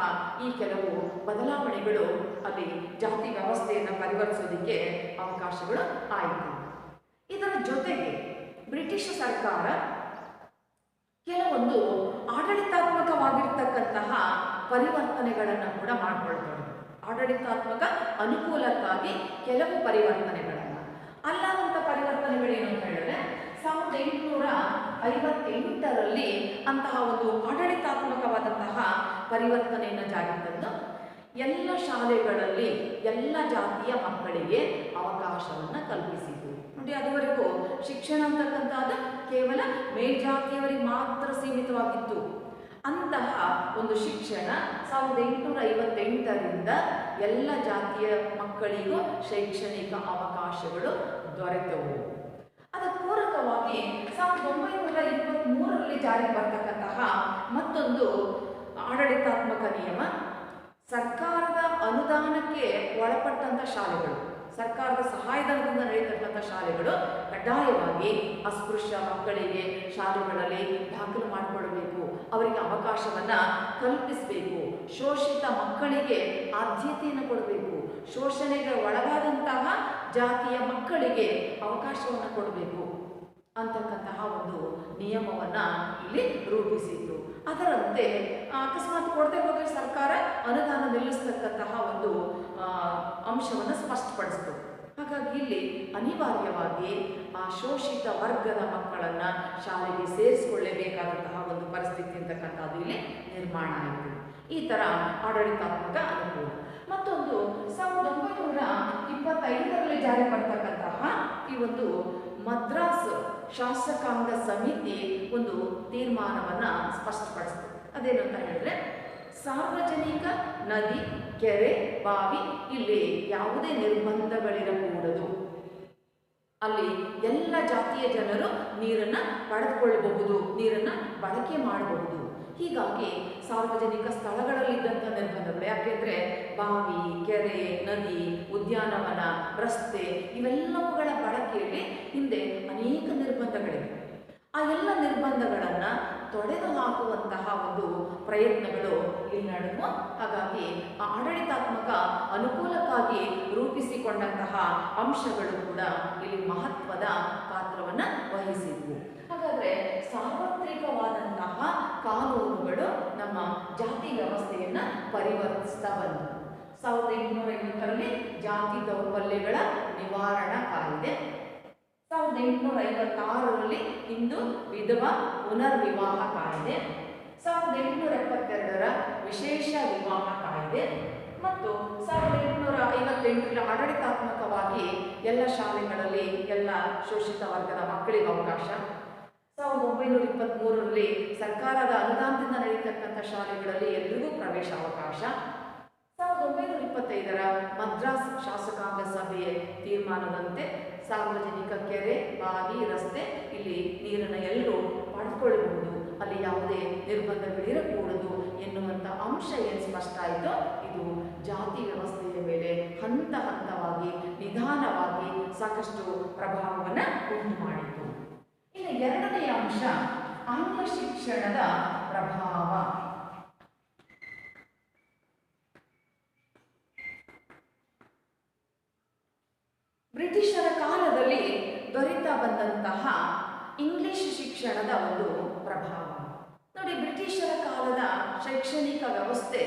ಈ ಕೆಲವು ಬದಲಾವಣೆಗಳು ಅಲ್ಲಿ ಜಾತಿ ವ್ಯವಸ್ಥೆಯನ್ನು ಪರಿವರ್ತಿಸೋದಕ್ಕೆ ಅವಕಾಶಗಳು ಆಯಿತು. ಇದರ ಜೊತೆಗೆ ಬ್ರಿಟಿಷ್ ಸರ್ಕಾರ ಕೆಲವೊಂದು ಆಡಳಿತಾತ್ಮಕವಾಗಿರ್ತಕ್ಕಂತಹ ಪರಿವರ್ತನೆಗಳನ್ನು ಕೂಡ ಮಾಡಿಕೊಳ್ತಾರೆ. ಆಡಳಿತಾತ್ಮಕ ಅನುಕೂಲಕ್ಕಾಗಿ ಕೆಲವು ಪರಿವರ್ತನೆಗಳನ್ನು, ಅಲ್ಲದಂಥ ಪರಿವರ್ತನೆಗಳೇನು ಅಂತ ಹೇಳಿದ್ರೆ 1858ರಲ್ಲಿ ಅಂತಹ ಒಂದು ಆಡಳಿತಾತ್ಮಕವಾದಂತಹ ಪರಿವರ್ತನೆಯನ್ನು ಜಾರಿಗೆ ತಂದು ಎಲ್ಲ ಶಾಲೆಗಳಲ್ಲಿ ಎಲ್ಲ ಜಾತಿಯ ಮಕ್ಕಳಿಗೆ ಅವಕಾಶವನ್ನು ಕಲ್ಪಿಸಿತು. ನೋಡಿ, ಅದುವರೆಗೂ ಶಿಕ್ಷಣ ಅಂತಕ್ಕಂಥದ್ದು ಕೇವಲ ಮೇಲ್ಜಾತಿಯವರಿಗೆ ಮಾತ್ರ ಸೀಮಿತವಾಗಿತ್ತು. ಅಂತಹ ಒಂದು ಶಿಕ್ಷಣ 1858ರಿಂದ ಎಲ್ಲ ಜಾತಿಯ ಮಕ್ಕಳಿಗೂ ಶೈಕ್ಷಣಿಕ ಅವಕಾಶಗಳು ದೊರೆತವು. ಅದಕ್ಕೆ ಪೂರಕವಾಗಿ 1923ರಲ್ಲಿ ಜಾರಿಗೆ ಬರ್ತಕ್ಕಂತಹ ಮತ್ತೊಂದು ಆಡಳಿತಾತ್ಮಕ ನಿಯಮ, ಸರ್ಕಾರದ ಅನುದಾನಕ್ಕೆ ಒಳಪಟ್ಟಂಥ ಶಾಲೆಗಳು, ಸರ್ಕಾರದ ಸಹಾಯಧನದಿಂದ ನಡೆಯತಕ್ಕಂಥ ಶಾಲೆಗಳು ಕಡ್ಡಾಯವಾಗಿ ಅಸ್ಪೃಶ್ಯ ಮಕ್ಕಳಿಗೆ ಶಾಲೆಗಳಲ್ಲಿ ದಾಖಲು ಮಾಡಿಕೊಡಬೇಕು, ಅವರಿಗೆ ಅವಕಾಶವನ್ನು ಕಲ್ಪಿಸಬೇಕು, ಶೋಷಿತ ಮಕ್ಕಳಿಗೆ ಆದ್ಯತೆಯನ್ನು ಕೊಡಬೇಕು, ಶೋಷಣೆಗೆ ಒಳಗಾದಂತಹ ಜಾತಿಯ ಮಕ್ಕಳಿಗೆ ಅವಕಾಶವನ್ನು ಕೊಡಬೇಕು ಅಂತಕ್ಕಂತಹ ಒಂದು ನಿಯಮವನ್ನು ಇಲ್ಲಿ ರೂಪಿಸಿತ್ತು. ಅದರಂತೆ ಅಕಸ್ಮಾತ್ ಕೊಡದೆ ಹೋದರೆ ಸರ್ಕಾರ ಅನುದಾನ ನಿಲ್ಲಿಸ್ತಕ್ಕಂತಹ ಒಂದು ಅಂಶವನ್ನು ಸ್ಪಷ್ಟಪಡಿಸಿತು. ಹಾಗಾಗಿ ಇಲ್ಲಿ ಅನಿವಾರ್ಯವಾಗಿ ಆ ಶೋಷಿತ ವರ್ಗದ ಮಕ್ಕಳನ್ನು ಶಾಲೆಗೆ ಸೇರಿಸಿಕೊಳ್ಳಲೇಬೇಕಾದಂತಹ ಒಂದು ಪರಿಸ್ಥಿತಿ ಅಂತಕ್ಕಂಥದ್ದು ಇಲ್ಲಿ ನಿರ್ಮಾಣ ಆಯಿತು. ಈ ಥರ ಆಡಳಿತಾತ್ಮಕ ಅನುಕೂಲ. ಮತ್ತೊಂದು 1925ರಲ್ಲಿ ಜಾರಿ ಬರ್ತಕ್ಕಂತಹ ಈ ಒಂದು ಮದ್ರಾಸ್ ಶಾಸಕಾಂಗ ಸಮಿತಿ ಒಂದು ತೀರ್ಮಾನವನ್ನು ಸ್ಪಷ್ಟಪಡಿಸಿತು. ಅದೇನು ಅಂತ ಹೇಳಿದ್ರೆ, ಸಾರ್ವಜನಿಕ ನದಿ, ಕೆರೆ, ಬಾವಿ ಇಲ್ಲಿ ಯಾವುದೇ ನಿರ್ಬಂಧಗಳಿರಕೂಡದು. ಅಲ್ಲಿ ಎಲ್ಲ ಜಾತಿಯ ಜನರು ನೀರನ್ನು ಪಡೆದುಕೊಳ್ಳಬಹುದು, ನೀರನ್ನು ಬಳಕೆ ಮಾಡಬಹುದು. ಹೀಗಾಗಿ ಸಾರ್ವಜನಿಕ ಸ್ಥಳಗಳಲ್ಲಿದ್ದಂಥ ನಿರ್ಬಂಧಗಳು, ಯಾಕೆಂದರೆ ಬಾವಿ, ಕೆರೆ, ನದಿ, ಉದ್ಯಾನವನ, ರಸ್ತೆ ಇವೆಲ್ಲವುಗಳ ಬಳಕೆಯಲ್ಲಿ ಹಿಂದೆ ಅನೇಕ ನಿರ್ಬಂಧಗಳಿವೆ. ಆ ಎಲ್ಲ ನಿರ್ಬಂಧಗಳನ್ನು ತೊಡೆದು ಹಾಕುವಂತಹ ಒಂದು ಪ್ರಯತ್ನಗಳು ಇಲ್ಲಿ ನಡೆದವು. ಹಾಗಾಗಿ ಆ ಆಡಳಿತಾತ್ಮಕ ಅನುಕೂಲಕ್ಕಾಗಿ ರೂಪಿಸಿಕೊಂಡಂತಹ ಅಂಶಗಳು ಕೂಡ ಇಲ್ಲಿ ಮಹತ್ವದ ಪಾತ್ರವನ್ನು ವಹಿಸಿದ್ವು. ಹಾಗಾದರೆ ಸಾರ್ವತ್ರಿಕವಾದಂತಹ ಕಾನೂನುಗಳು ನಮ್ಮ ಜಾತಿ ವ್ಯವಸ್ಥೆಯನ್ನು ಪರಿವರ್ತಿಸ್ತಾ ಬಂದವು. 1850ರಲ್ಲಿ ಜಾತಿ ದೌರ್ಬಲ್ಯಗಳ ನಿವಾರಣಾ ಕಾಯ್ದೆ, 1856ರಲ್ಲಿ ಹಿಂದೂ ವಿಧವಾ ಪುನರ್ವಿವಾಹ ಕಾಯ್ದೆ, 1872ರ ವಿಶೇಷ ವಿವಾಹ ಕಾಯ್ದೆ ಮತ್ತು 1858ರಲ್ಲಿ ಆಡಳಿತಾತ್ಮಕವಾಗಿ ಎಲ್ಲ ಶಾಲೆಗಳಲ್ಲಿ ಎಲ್ಲ ಶೋಷಿತ ವರ್ಗದ ಮಕ್ಕಳಿಗೆ ಅವಕಾಶ, 1923ರಲ್ಲಿ ಸರ್ಕಾರದ ಅನುದಾನದಿಂದ ನಡೆಯತಕ್ಕಂಥ ಶಾಲೆಗಳಲ್ಲಿ ಎಲ್ರಿಗೂ ಪ್ರವೇಶಾವಕಾಶ, 1925ರ ಮದ್ರಾಸ್ ಶಾಸಕಾಂಗ ಸಭೆಯ ತೀರ್ಮಾನದಂತೆ ಸಾರ್ವಜನಿಕ ಕೆರೆ, ಬಾವಿ, ರಸ್ತೆ ಇಲ್ಲಿ ನೀರನ್ನು ಎಲ್ಲರೂ ಪಡೆದುಕೊಳ್ಳಬಹುದು, ಅಲ್ಲಿ ಯಾವುದೇ ನಿರ್ಬಂಧಗಳಿರಕೂಡದು ಎನ್ನುವಂಥ ಅಂಶ ಏನು ಸ್ಪಷ್ಟ ಆಯಿತೋ ಇದು ಜಾತಿ ವ್ಯವಸ್ಥೆಯ ಮೇಲೆ ಸಾಕಷ್ಟು ಪ್ರಭಾವವನ್ನು ಉಂಟು ಮಾಡಿತು. ಇನ್ನು ಎರಡನೆಯ ಅಂಶ ಆಂಗ್ಲ ಶಿಕ್ಷಣದ ಪ್ರಭಾವ. ಬ್ರಿಟಿಷರ ಕಾಲದಲ್ಲಿ ದೊರೆತಾ ಬಂದಂತಹ ಇಂಗ್ಲಿಷ್ ಶಿಕ್ಷಣದ ಒಂದು ಪ್ರಭಾವ ನೋಡಿ. ಬ್ರಿಟಿಷರ ಕಾಲದ ಶೈಕ್ಷಣಿಕ ವ್ಯವಸ್ಥೆ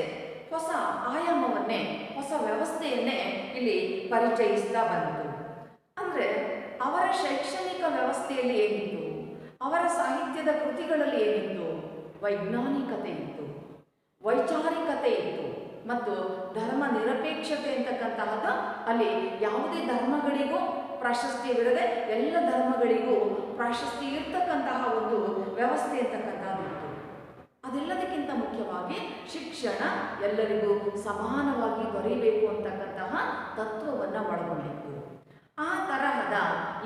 ಹೊಸ ಆಯಾಮವನ್ನೇ, ಹೊಸ ವ್ಯವಸ್ಥೆಯನ್ನೇ ಇಲ್ಲಿ ಪರಿಚಯಿಸ್ತಾ ಬಂತು. ಅಂದರೆ ಅವರ ಶೈಕ್ಷಣಿಕ ವ್ಯವಸ್ಥೆಯಲ್ಲಿ ಏನಿತ್ತು, ಅವರ ಸಾಹಿತ್ಯದ ಕೃತಿಗಳಲ್ಲಿ ಏನಿತ್ತು, ವೈಜ್ಞಾನಿಕತೆ ಇತ್ತು, ವೈಚಾರಿಕತೆ ಇತ್ತು ಮತ್ತು ಧರ್ಮ ನಿರಪೇಕ್ಷತೆ ಅಂತಕ್ಕಂತಹದ್ದು ಅಲ್ಲಿ ಯಾವುದೇ ಧರ್ಮಗಳಿಗೂ ಪ್ರಾಶಸ್ತ್ಯವಿರದೆ ಎಲ್ಲ ಧರ್ಮಗಳಿಗೂ ಪ್ರಾಶಸ್ತ್ಯ ಇರ್ತಕ್ಕಂತಹ ಒಂದು ವ್ಯವಸ್ಥೆ ಅಂತಕ್ಕಂಥದ್ದು ಇತ್ತು. ಅದೆಲ್ಲದಕ್ಕಿಂತ ಮುಖ್ಯವಾಗಿ ಶಿಕ್ಷಣ ಎಲ್ಲರಿಗೂ ಸಮಾನವಾಗಿ ದೊರೆಯಬೇಕು ಅಂತಕ್ಕಂತಹ ತತ್ವವನ್ನು ಒಳಗೊಂಡಿತ್ತು. ಆ ತರಹದ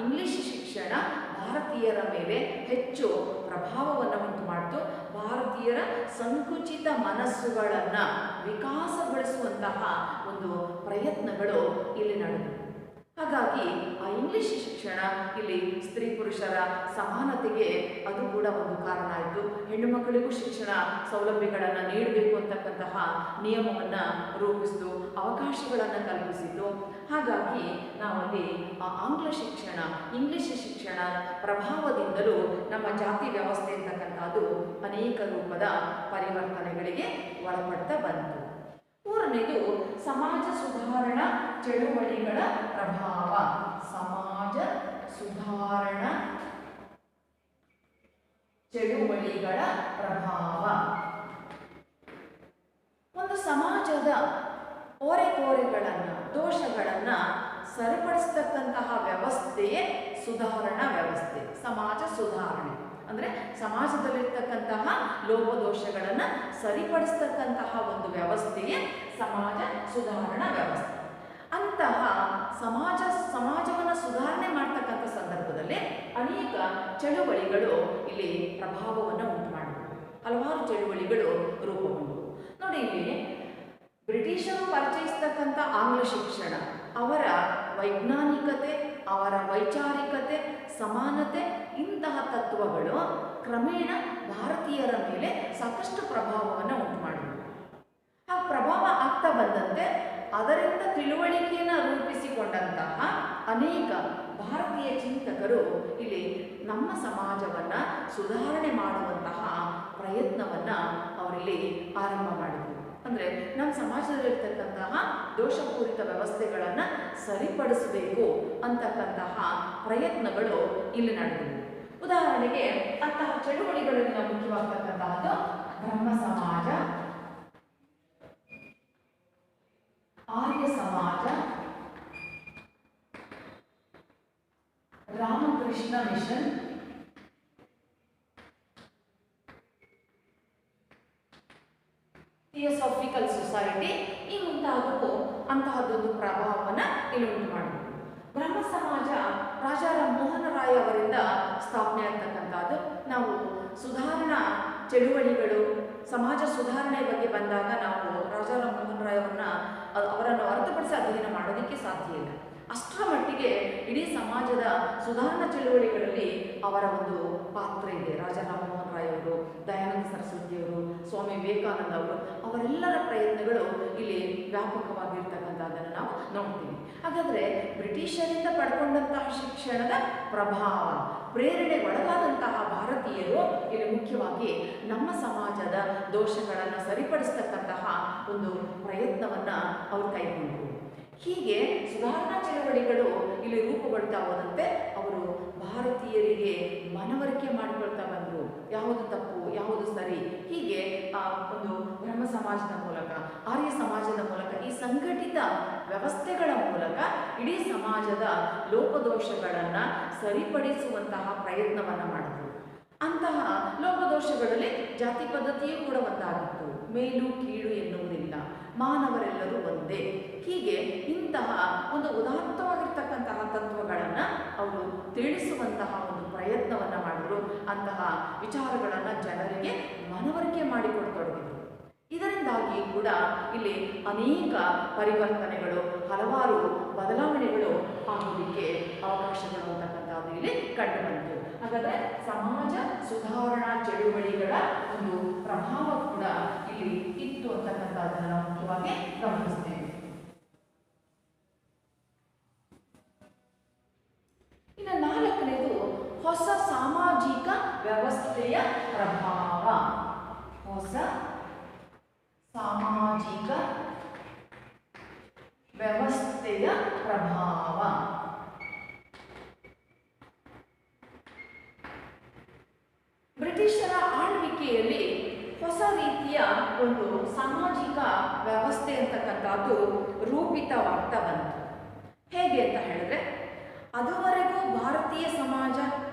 ಇಂಗ್ಲಿಷ್ ಶಿಕ್ಷಣ ಭಾರತೀಯರ ಮೇಲೆ ಹೆಚ್ಚು ಪ್ರಭಾವವನ್ನು ಉಂಟು ಮಾಡಿತು. ಭಾರತೀಯರ ಸಂಕುಚಿತ ಮನಸ್ಸುಗಳನ್ನು ವಿಕಾಸಗೊಳಿಸುವಂತಹ ಒಂದು ಪ್ರಯತ್ನಗಳು ಇಲ್ಲಿ ನಡೆದವು. ಹಾಗಾಗಿ ಆ ಇಂಗ್ಲಿಷ್ ಶಿಕ್ಷಣ ಇಲ್ಲಿ ಸ್ತ್ರೀ ಪುರುಷರ ಸಮಾನತೆಗೆ ಅದು ಕೂಡ ಒಂದು ಕಾರಣ ಆಯಿತು. ಹೆಣ್ಣು ಮಕ್ಕಳಿಗೂ ಶಿಕ್ಷಣ ಸೌಲಭ್ಯಗಳನ್ನು ನೀಡಬೇಕು ಅಂತಕ್ಕಂತಹ ನಿಯಮವನ್ನು ರೂಪಿಸಿತು, ಅವಕಾಶಗಳನ್ನು ಕಲ್ಪಿಸಿತು. ಹಾಗಾಗಿ ನಾವಲ್ಲಿ ಆ ಆಂಗ್ಲ ಶಿಕ್ಷಣ, ಇಂಗ್ಲಿಷ್ ಶಿಕ್ಷಣ ಪ್ರಭಾವದಿಂದಲೂ ನಮ್ಮ ಜಾತಿ ವ್ಯವಸ್ಥೆ ಅಂತಕ್ಕಂಥದ್ದು ಅನೇಕ ರೂಪದ ಪರಿವರ್ತನೆಗಳಿಗೆ ಒಳಪಡ್ತಾ ಬಂತು. ಮೂರನೇದು ಸಮಾಜ ಸುಧಾರಣಾ ಚಳುವಳಿಗಳ ಪ್ರಭಾವ. ಸಮಾಜ ಸುಧಾರಣಾ ಚಳುವಳಿಗಳ ಪ್ರಭಾವ. ಒಂದು ಸಮಾಜದ ಓರೆಕೋರೆಗಳನ್ನು, ದೋಷಗಳನ್ನು ಸರಿಪಡಿಸ್ತಕ್ಕಂತಹ ವ್ಯವಸ್ಥೆಯೇ ಸುಧಾರಣಾ ವ್ಯವಸ್ಥೆ. ಸಮಾಜ ಸುಧಾರಣೆ ಅಂದರೆ ಸಮಾಜದಲ್ಲಿರ್ತಕ್ಕಂತಹ ಲೋಪದೋಷಗಳನ್ನು ಸರಿಪಡಿಸ್ತಕ್ಕಂತಹ ಒಂದು ವ್ಯವಸ್ಥೆಯೇ ಸಮಾಜ ಸುಧಾರಣಾ ವ್ಯವಸ್ಥೆ. ಅಂತಹ ಸಮಾಜವನ್ನು ಸುಧಾರಣೆ ಮಾಡ್ತಕ್ಕಂಥ ಸಂದರ್ಭದಲ್ಲಿ ಅನೇಕ ಚಳುವಳಿಗಳು ಇಲ್ಲಿ ಪ್ರಭಾವವನ್ನು ಉಂಟು ಮಾಡಿದವು. ಹಲವಾರು ಚಳುವಳಿಗಳು ರೂಪುಗೊಂಡವು. ನೋಡಿ, ಇಲ್ಲಿ ಬ್ರಿಟಿಷರು ಪರಿಚಯಿಸ್ತಕ್ಕಂಥ ಆಂಗ್ಲ ಶಿಕ್ಷಣ, ಅವರ ವೈಜ್ಞಾನಿಕತೆ, ಅವರ ವೈಚಾರಿಕತೆ, ಸಮಾನತೆ, ಇಂತಹ ತತ್ವಗಳು ಕ್ರಮೇಣ ಭಾರತೀಯರ ಮೇಲೆ ಸಾಕಷ್ಟು ಪ್ರಭಾವವನ್ನು ಉಂಟು ಮಾಡಿದವು. ಆ ಪ್ರಭಾವ ಆಗ್ತಾ ಬಂದಂತೆ ಅದರಿಂದ ತಿಳುವಳಿಕೆಯನ್ನು ರೂಪಿಸಿಕೊಂಡಂತಹ ಅನೇಕ ಭಾರತೀಯ ಚಿಂತಕರು ಇಲ್ಲಿ ನಮ್ಮ ಸಮಾಜವನ್ನು ಸುಧಾರಣೆ ಮಾಡುವಂತಹ ಪ್ರಯತ್ನವನ್ನು ಅವರಲ್ಲಿ ಆರಂಭ ಮಾಡಿದರು. ಅಂದರೆ ನಮ್ಮ ಸಮಾಜದಲ್ಲಿರ್ತಕ್ಕಂತಹ ದೋಷಪೂರಿತ ವ್ಯವಸ್ಥೆಗಳನ್ನು ಸರಿಪಡಿಸಬೇಕು ಅಂತಕ್ಕಂತಹ ಪ್ರಯತ್ನಗಳು ಇಲ್ಲಿ ನಡೆದವು. ಉದಾಹರಣೆಗೆ ಅಂತಹ ಚಳುವಳಿಗಳಿಂದ ಮುಖ್ಯವಾಗ್ತಕ್ಕಂತಹದ್ದು ಬ್ರಹ್ಮ ಸಮಾಜ, ಆರ್ಯ ಸಮಾಜ, ರಾಮಕೃಷ್ಣ ಮಿಷನ್, ಥಿಯೋಸಾಫಿಕಲ್ ಸೊಸೈಟಿ, ಈ ಮುಂತಾದವು ಅಂತಹದ್ದೊಂದು ಪ್ರಭಾವವನ್ನು ಇಲ್ಲಿ ಉಂಟು ಮಾಡಿದೆ. ಬ್ರಹ್ಮ ಸಮಾಜ ರಾಜಾರಾಮ್ ಮೋಹನ್ ರಾಯ್ ಅವರಿಂದ ಸ್ಥಾಪನೆ ಆಗ್ತಕ್ಕಂಥದ್ದು. ನಾವು ಸುಧಾರಣಾ ಚಳುವಳಿಗಳು, ಸಮಾಜ ಸುಧಾರಣೆ ಬಗ್ಗೆ ಬಂದಾಗ ನಾವು ರಾಜಾರಾಮ್ ಮೋಹನ್ ರಾಯ್ ಅವರನ್ನು ಹೊರತುಪಡಿಸಿ ಅಧ್ಯಯನ ಮಾಡೋದಕ್ಕೆ ಸಾಧ್ಯ ಇಲ್ಲ. ಅಷ್ಟರ ಮಟ್ಟಿಗೆ ಇಡೀ ಸಮಾಜದ ಸುಧಾರಣಾ ಚಳುವಳಿಗಳಲ್ಲಿ ಅವರ ಒಂದು ಪಾತ್ರ ಇದೆ. ರಾಜಾರಾಮ್ ಮೋಹನ್ ರಾಯ್ ಅವರು, ದಯಾನಂದ ಸರಸ್ವತಿಯವರು, ಸ್ವಾಮಿ ವಿವೇಕಾನಂದ ಅವರು, ಅವರೆಲ್ಲರ ಪ್ರಯತ್ನಗಳು ಇಲ್ಲಿ ವ್ಯಾಪಕವಾಗಿರ್ತಕ್ಕಂಥದ್ದನ್ನು ನಾವು ನೋಡ್ತೀವಿ. ಹಾಗಾದರೆ ಬ್ರಿಟಿಷರಿಂದ ಪಡ್ಕೊಂಡಂತಹ ಶಿಕ್ಷಣದ ಪ್ರಭಾವ, ಪ್ರೇರಣೆಗೊಳಗಾದಂತಹ ಭಾರತೀಯರು ಇಲ್ಲಿ ಮುಖ್ಯವಾಗಿ ನಮ್ಮ ಸಮಾಜದ ದೋಷಗಳನ್ನು ಸರಿಪಡಿಸ್ತಕ್ಕಂತಹ ಒಂದು ಪ್ರಯತ್ನವನ್ನು ಅವರು ಕೈಗೊಂಡರು. ಹೀಗೆ ಸುಧಾರಣಾ ಚಳವಳಿಗಳು ಇಲ್ಲಿ ರೂಪುಗೊಳ್ತಾ ಹೋದಂತೆ ಅವರು ಭಾರತೀಯರಿಗೆ ಮನವರಿಕೆ ಮಾಡಿಕೊಳ್ತಾ ಬಂದರು. ಯಾವುದು ತಪ್ಪು, ಯಾವುದು ಸರಿ, ಹೀಗೆ ಒಂದು ಬ್ರಹ್ಮ ಸಮಾಜದ ಮೂಲಕ, ಆರ್ಯ ಸಮಾಜದ ಮೂಲಕ, ಈ ಸಂಘಟಿತ ವ್ಯವಸ್ಥೆಗಳ ಮೂಲಕ ಇಡೀ ಸಮಾಜದ ಲೋಪದೋಷಗಳನ್ನು ಸರಿಪಡಿಸುವಂತಹ ಪ್ರಯತ್ನವನ್ನು ಮಾಡಿದರು. ಅಂತಹ ಲೋಪದೋಷಗಳಲ್ಲಿ ಜಾತಿ ಪದ್ಧತಿಯೂ ಕೂಡ ಒಂದಾಗಿತ್ತು. ಮೇಲು ಕೀಳು ಎನ್ನುವುದಿಲ್ಲ, ಮಾನವರೆಲ್ಲರೂ ಒಂದೇ. ಹೀಗೆ ಇಂತಹ ಒಂದು ಉದಾತ್ತವಾಗಿರ್ತಕ್ಕಂತಹ ತತ್ವಗಳನ್ನು ಅವರು ತಿಳಿಸುವಂತಹ ಒಂದು ಪ್ರಯತ್ನವನ್ನು ಮಾಡಿದ್ರು. ಅಂತಹ ವಿಚಾರಗಳನ್ನು ಜನರಿಗೆ ಮನವರಿಕೆ ಮಾಡಿಕೊಡತೊಡಗಿದರು. ಇದರಿಂದಾಗಿ ಕೂಡ ಇಲ್ಲಿ ಅನೇಕ ಪರಿವರ್ತನೆಗಳು, ಹಲವಾರು ಬದಲಾವಣೆಗಳು ಆಗೋದಕ್ಕೆ ಅವಕಾಶಗಳು ಅಂತಕ್ಕಂಥದ್ದು ಇಲ್ಲಿ ಕಂಡು ಬಂತು. ಹಾಗಾದ್ರೆ ಸಮಾಜ ಸುಧಾರಣಾ ಚಳುವಳಿಗಳ ಒಂದು ಪ್ರಭಾವ ಕೂಡ ಇಲ್ಲಿ ಇತ್ತು ಅಂತಕ್ಕಂಥದ್ದನ್ನು ನಾವು ಮುಖ್ಯವಾಗಿ ಗಮನಿಸ್ತೇವೆ. ಇನ್ನು ನಾಲ್ಕನೇದು ಹೊಸ ಸಾಮಾಜಿಕ ವ್ಯವಸ್ಥೆಯ ಪ್ರಭಾವ. ಹೊಸ ಸಾಮಾಜಿಕ ವ್ಯವಸ್ಥೆಯ ಪ್ರಭಾವ. ಬ್ರಿಟಿಷರ ಆಳ್ವಿಕೆಯಲ್ಲಿ ಹೊಸ ರೀತಿಯ ಒಂದು ಸಾಮಾಜಿಕ ವ್ಯವಸ್ಥೆ ಅಂತಕ್ಕಂಥದ್ದು ರೂಪಿತವಾಗ್ತಾ ಬಂತು. ಹೇಗೆ ಅಂತ ಹೇಳಿದ್ರೆ, ಅದುವರೆಗೂ ಭಾರತೀಯ ಸಮಾಜ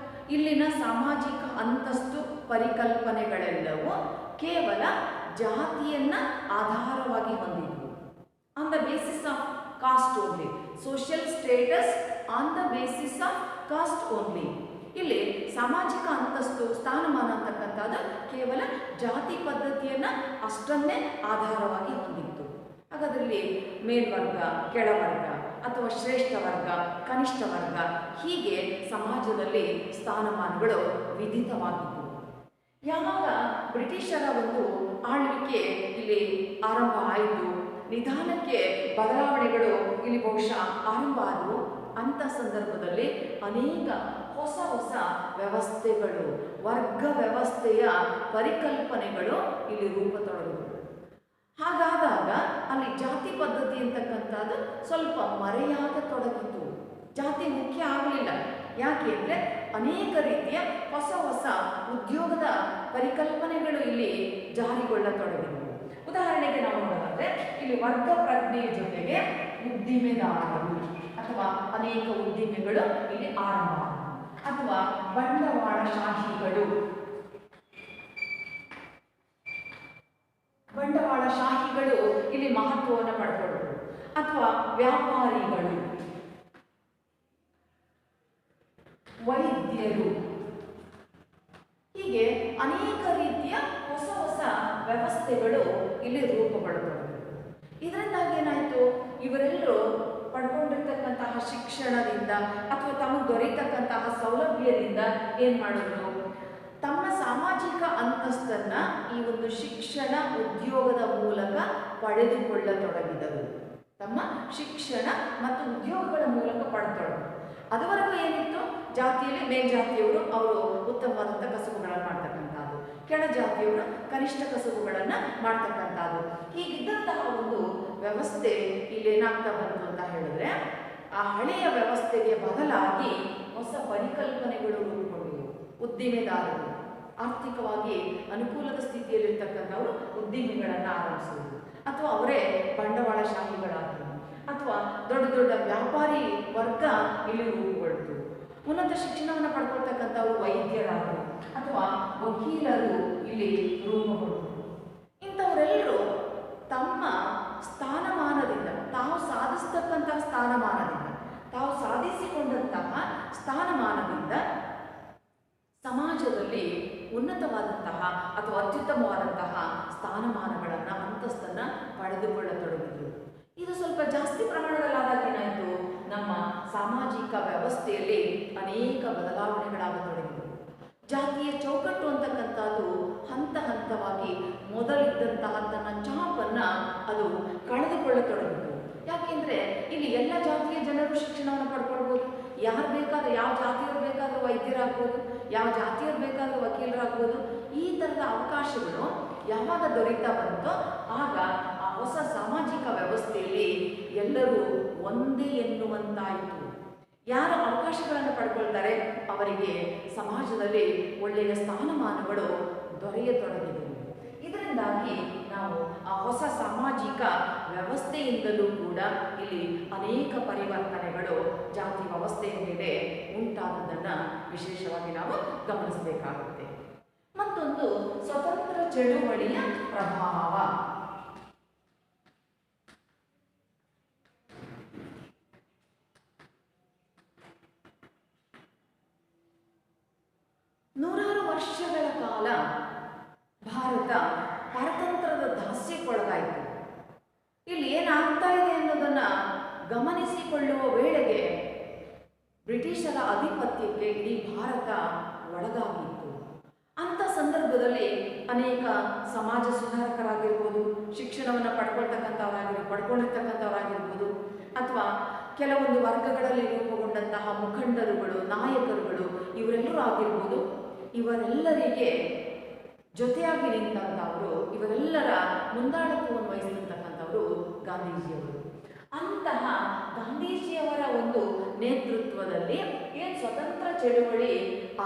ಇಲ್ಲಿನ ಸಾಮಾಜಿಕ ಅಂತಸ್ತು ಪರಿಕಲ್ಪನೆಗಳೆಲ್ಲವೂ ಕೇವಲ ಜಾತಿಯನ್ನ ಆಧಾರವಾಗಿ ಹೊಂದಿದ್ವು. On the basis of caste only, social status on the basis of caste only. ಇಲ್ಲಿ ಸಾಮಾಜಿಕ ಅಂತಸ್ತು ಸ್ಥಾನಮಾನ ಅಂತಕ್ಕಂಥದ್ದು ಕೇವಲ ಜಾತಿ ಪದ್ಧತಿಯನ್ನ ಅಷ್ಟನ್ನೇ ಆಧಾರವಾಗಿ ಹೊಂದಿತ್ತು. ಹಾಗಾದ್ರಲ್ಲಿ ಮೇಲ್ವರ್ಗ, ಕೆಳವರ್ಗ ಅಥವಾ ಶ್ರೇಷ್ಠ ವರ್ಗ, ಕನಿಷ್ಠ ವರ್ಗ, ಹೀಗೆ ಸಮಾಜದಲ್ಲಿ ಸ್ಥಾನಮಾನಗಳು ವಿಧಿತವಾಗಿದ್ದವು. ಯಾವಾಗ ಬ್ರಿಟಿಷರ ಒಂದು ಆಳ್ವಿಕೆ ಇಲ್ಲಿ ಆರಂಭ ಆಯಿತು, ನಿಧಾನಕ್ಕೆ ಬದಲಾವಣೆಗಳು ಇಲ್ಲಿ ಬಹುಶಃ ಆರಂಭ ಆದವು. ಅಂಥ ಸಂದರ್ಭದಲ್ಲಿ ಅನೇಕ ಹೊಸ ಹೊಸ ವ್ಯವಸ್ಥೆಗಳು, ವರ್ಗ ವ್ಯವಸ್ಥೆಯ ಪರಿಕಲ್ಪನೆಗಳು ಇಲ್ಲಿ ರೂಪತೊಡಗಿದವು. ಹಾಗಾದಾಗ ಅಲ್ಲಿ ಜಾತಿ ಪದ್ಧತಿ ಅಂತಕ್ಕಂಥದ್ದು ಸ್ವಲ್ಪ ಮರೆಯಾಗತೊಡಗಿತು. ಜಾತಿ ಮುಖ್ಯ ಆಗಲಿಲ್ಲ. ಯಾಕೆ ಅಂದರೆ ಅನೇಕ ರೀತಿಯ ಹೊಸ ಹೊಸ ಉದ್ಯೋಗದ ಪರಿಕಲ್ಪನೆಗಳು ಇಲ್ಲಿ ಜಾರಿಗೊಳ್ಳತೊಡಗಿದವು. ಉದಾಹರಣೆಗೆ ನಾವು ನೋಡೋದಾದ್ರೆ, ಇಲ್ಲಿ ವರ್ಗ ಪ್ರಜ್ಞೆಯ ಜೊತೆಗೆ ಉದ್ದಿಮೆದಾರರು ಅಥವಾ ಅನೇಕ ಉದ್ದಿಮೆಗಳು ಇಲ್ಲಿ ಆರಂಭ, ಅಥವಾ ಬಂಡವಾಳಶಾಹಿಗಳು ಇಲ್ಲಿ ಮಹತ್ವವನ್ನು ಪಡ್ಕೊಳ್ಳೋದು, ಅಥವಾ ವ್ಯಾಪಾರಿಗಳು, ವೈದ್ಯರು, ಹೀಗೆ ಅನೇಕ ರೀತಿಯ ಹೊಸ ಹೊಸ ವ್ಯವಸ್ಥೆಗಳು ಇಲ್ಲಿ ರೂಪುಗೊಳ್ಳುತ್ತವೆ. ಇದರಿಂದಾಗಿ ಏನಾಯಿತು, ಇವರೆಲ್ಲರೂ ಪಡ್ಕೊಂಡಿರ್ತಕ್ಕಂತಹ ಶಿಕ್ಷಣದಿಂದ ಅಥವಾ ತಮಗೆ ದೊರೆಯತಕ್ಕಂತಹ ಸೌಲಭ್ಯದಿಂದ ಏನು ಮಾಡಿದ್ರು, ತಮ್ಮ ಸಾಮಾಜಿಕ ಅಂತಸ್ತನ್ನ ಈ ಒಂದು ಶಿಕ್ಷಣ ಉದ್ಯೋಗದ ಮೂಲಕ ಪಡೆದುಕೊಳ್ಳತೊಡಗಿದರು. ತಮ್ಮ ಶಿಕ್ಷಣ ಮತ್ತು ಉದ್ಯೋಗಗಳ ಮೂಲಕ ಪಡೆದೊಡಗಿದರು. ಅದುವರೆಗೂ ಏನಿತ್ತು, ಜಾತಿಯಲ್ಲಿ ಮೇಲ್ಜಾತಿಯವರು ಅವರು ಉತ್ತಮವಾದಂಥ ಕಸುಬುಗಳನ್ನು ಮಾಡ್ತಕ್ಕಂಥದ್ದು, ಕೆಳ ಜಾತಿಯವರು ಕನಿಷ್ಠ ಕಸುಬುಗಳನ್ನು ಮಾಡ್ತಕ್ಕಂಥದ್ದು. ಹೀಗಿದ್ದಂತಹ ಒಂದು ವ್ಯವಸ್ಥೆ ಇಲ್ಲೇನಾಗ್ತಾ ಬಂತು ಅಂತ ಹೇಳಿದ್ರೆ, ಆ ಹಳೆಯ ವ್ಯವಸ್ಥೆಗೆ ಬದಲಾಗಿ ಹೊಸ ಪರಿಕಲ್ಪನೆಗಳು ರೂಪುಗೊಂಡವು. ಉದ್ದಿಮೆದಾರರು, ಆರ್ಥಿಕವಾಗಿ ಅನುಕೂಲದ ಸ್ಥಿತಿಯಲ್ಲಿರ್ತಕ್ಕಂಥವರು ಉದ್ದಿಮೆಗಳನ್ನು ಆರಂಭಿಸುವುದು, ಅಥವಾ ಅವರೇ ಬಂಡವಾಳಶಾಹಿಗಳಾದರು, ಅಥವಾ ದೊಡ್ಡ ದೊಡ್ಡ ವ್ಯಾಪಾರಿ ವರ್ಗ ಇಲ್ಲಿ ರೂಪುಗೊಳ್ತು. ಉನ್ನತ ಶಿಕ್ಷಣವನ್ನು ಪಡ್ಕೊಳ್ತಕ್ಕಂಥವರು ವೈದ್ಯರಾದರು ಅಥವಾ ವಕೀಲರು ಇಲ್ಲಿ ರೂಪುಗೊಂಡರು. ಇಂಥವರೆಲ್ಲರೂ ತಮ್ಮ ಸ್ಥಾನಮಾನದಿಂದ, ತಾವು ಸಾಧಿಸ್ತಕ್ಕಂತಹ ಸ್ಥಾನಮಾನದಿಂದ, ತಾವು ಸಾಧಿಸಿಕೊಂಡಂತಹ ಸ್ಥಾನಮಾನದಿಂದ ಸಮಾಜದಲ್ಲಿ ಉನ್ನತವಾದಂತಹ ಅಥವಾ ಅತ್ಯುತ್ತಮವಾದಂತಹ ಸ್ಥಾನಮಾನಗಳನ್ನು, ಅಂತಸ್ತನ್ನು ಪಡೆದುಕೊಳ್ಳತೊಡಗಿದ್ರು. ಇದು ಸ್ವಲ್ಪ ಜಾಸ್ತಿ ಪ್ರಮಾಣದಲ್ಲಾದಾಗ ಏನಾಯಿತು, ನಮ್ಮ ಸಾಮಾಜಿಕ ವ್ಯವಸ್ಥೆಯಲ್ಲಿ ಅನೇಕ ಬದಲಾವಣೆಗಳಾಗತೊಡಗಿದವು. ಜಾತಿಯ ಚೌಕಟ್ಟು ಅಂತಕ್ಕಂಥದ್ದು ಹಂತ ಹಂತವಾಗಿ ಮೊದಲಿದ್ದಂತಹ ತನ್ನ ಚಾಪನ್ನು ಅದು ಕಳೆದುಕೊಳ್ಳತೊಡಗಿತು. ಯಾಕೆಂದರೆ ಇಲ್ಲಿ ಎಲ್ಲ ಜಾತಿಯ ಜನರು ಶಿಕ್ಷಣವನ್ನು ಪಡ್ಕೊಳ್ಬೋದು. ಯಾರು ಬೇಕಾದ್ರೆ, ಯಾವ ಜಾತಿಯವರು ಬೇಕಾದರೂ ವೈದ್ಯರಾಗ್ಬೋದು, ಯಾವ ಜಾತಿಯವರು ಬೇಕಾದರೂ ವಕೀಲರಾಗ್ಬೋದು. ಈ ಥರದ ಅವಕಾಶಗಳು ಯಾವಾಗ ದೊರೀತಾ ಬಂತೋ ಆಗ ಆ ಹೊಸ ಸಾಮಾಜಿಕ ವ್ಯವಸ್ಥೆಯಲ್ಲಿ ಎಲ್ಲರೂ ಒಂದೇ ಎನ್ನುವಂತಾಯಿತು. ಯಾರು ಅವಕಾಶಗಳನ್ನು ಪಡ್ಕೊಳ್ತಾರೆ ಅವರಿಗೆ ಸಮಾಜದಲ್ಲಿ ಒಳ್ಳೆಯ ಸ್ಥಾನಮಾನಗಳು ದೊರೆಯತೊಡಗಿದವು. ಇದರಿಂದಾಗಿ ನಾವು ಆ ಹೊಸ ಸಾಮಾಜಿಕ ವ್ಯವಸ್ಥೆಯಿಂದಲೂ ಕೂಡ ಇಲ್ಲಿ ಅನೇಕ ಪರಿವರ್ತನೆಗಳು ಜಾತಿ ವ್ಯವಸ್ಥೆಯ ಮೇಲೆ ಉಂಟಾದದನ್ನು ವಿಶೇಷವಾಗಿ ನಾವು ಗಮನಿಸಬೇಕಾಗುತ್ತೆ. ಮತ್ತೊಂದು ಸ್ವತಂತ್ರ ಚಳುವಳಿಯ ಪ್ರಭಾವ. ನೂರಾರು ವರ್ಷಗಳ ಕಾಲ ಭಾರತ ಪರತಂತ್ರದ ದಾಸ್ಯಕ್ಕೊಳಗಾಯಿತು. ಇಲ್ಲಿ ಏನಾಗ್ತಾ ಇದೆ ಅನ್ನೋದನ್ನು ಗಮನಿಸಿಕೊಳ್ಳುವ ವೇಳೆಗೆ ಬ್ರಿಟಿಷರ ಆಧಿಪತ್ಯಕ್ಕೆ ಇಡೀ ಭಾರತ ಒಳಗಾಗಿತ್ತು. ಅಂಥ ಸಂದರ್ಭದಲ್ಲಿ ಅನೇಕ ಸಮಾಜ ಸುಧಾರಕರಾಗಿರ್ಬೋದು, ಶಿಕ್ಷಣವನ್ನು ಪಡ್ಕೊಂಡಿರ್ತಕ್ಕಂಥವರಾಗಿರ್ಬೋದು, ಅಥವಾ ಕೆಲವೊಂದು ವರ್ಗಗಳಲ್ಲಿ ರೂಪುಗೊಂಡಂತಹ ಮುಖಂಡರುಗಳು, ನಾಯಕರುಗಳು, ಇವರೆಲ್ಲರೂ ಆಗಿರ್ಬೋದು. ಇವರೆಲ್ಲರಿಗೆ ಜೊತೆಯಾಗಿ ನಿಂತಂಥವರು, ಇವರೆಲ್ಲರ ಮುಂದಾಳತ್ವವನ್ನು ವಹಿಸಿರ್ತಕ್ಕಂಥವರು ಗಾಂಧೀಜಿಯವರು. ಅಂತಹ ಗಾಂಧೀಜಿಯವರ ಒಂದು ನೇತೃತ್ವದಲ್ಲಿ ಏನು ಸ್ವತಂತ್ರ ಚಳುವಳಿ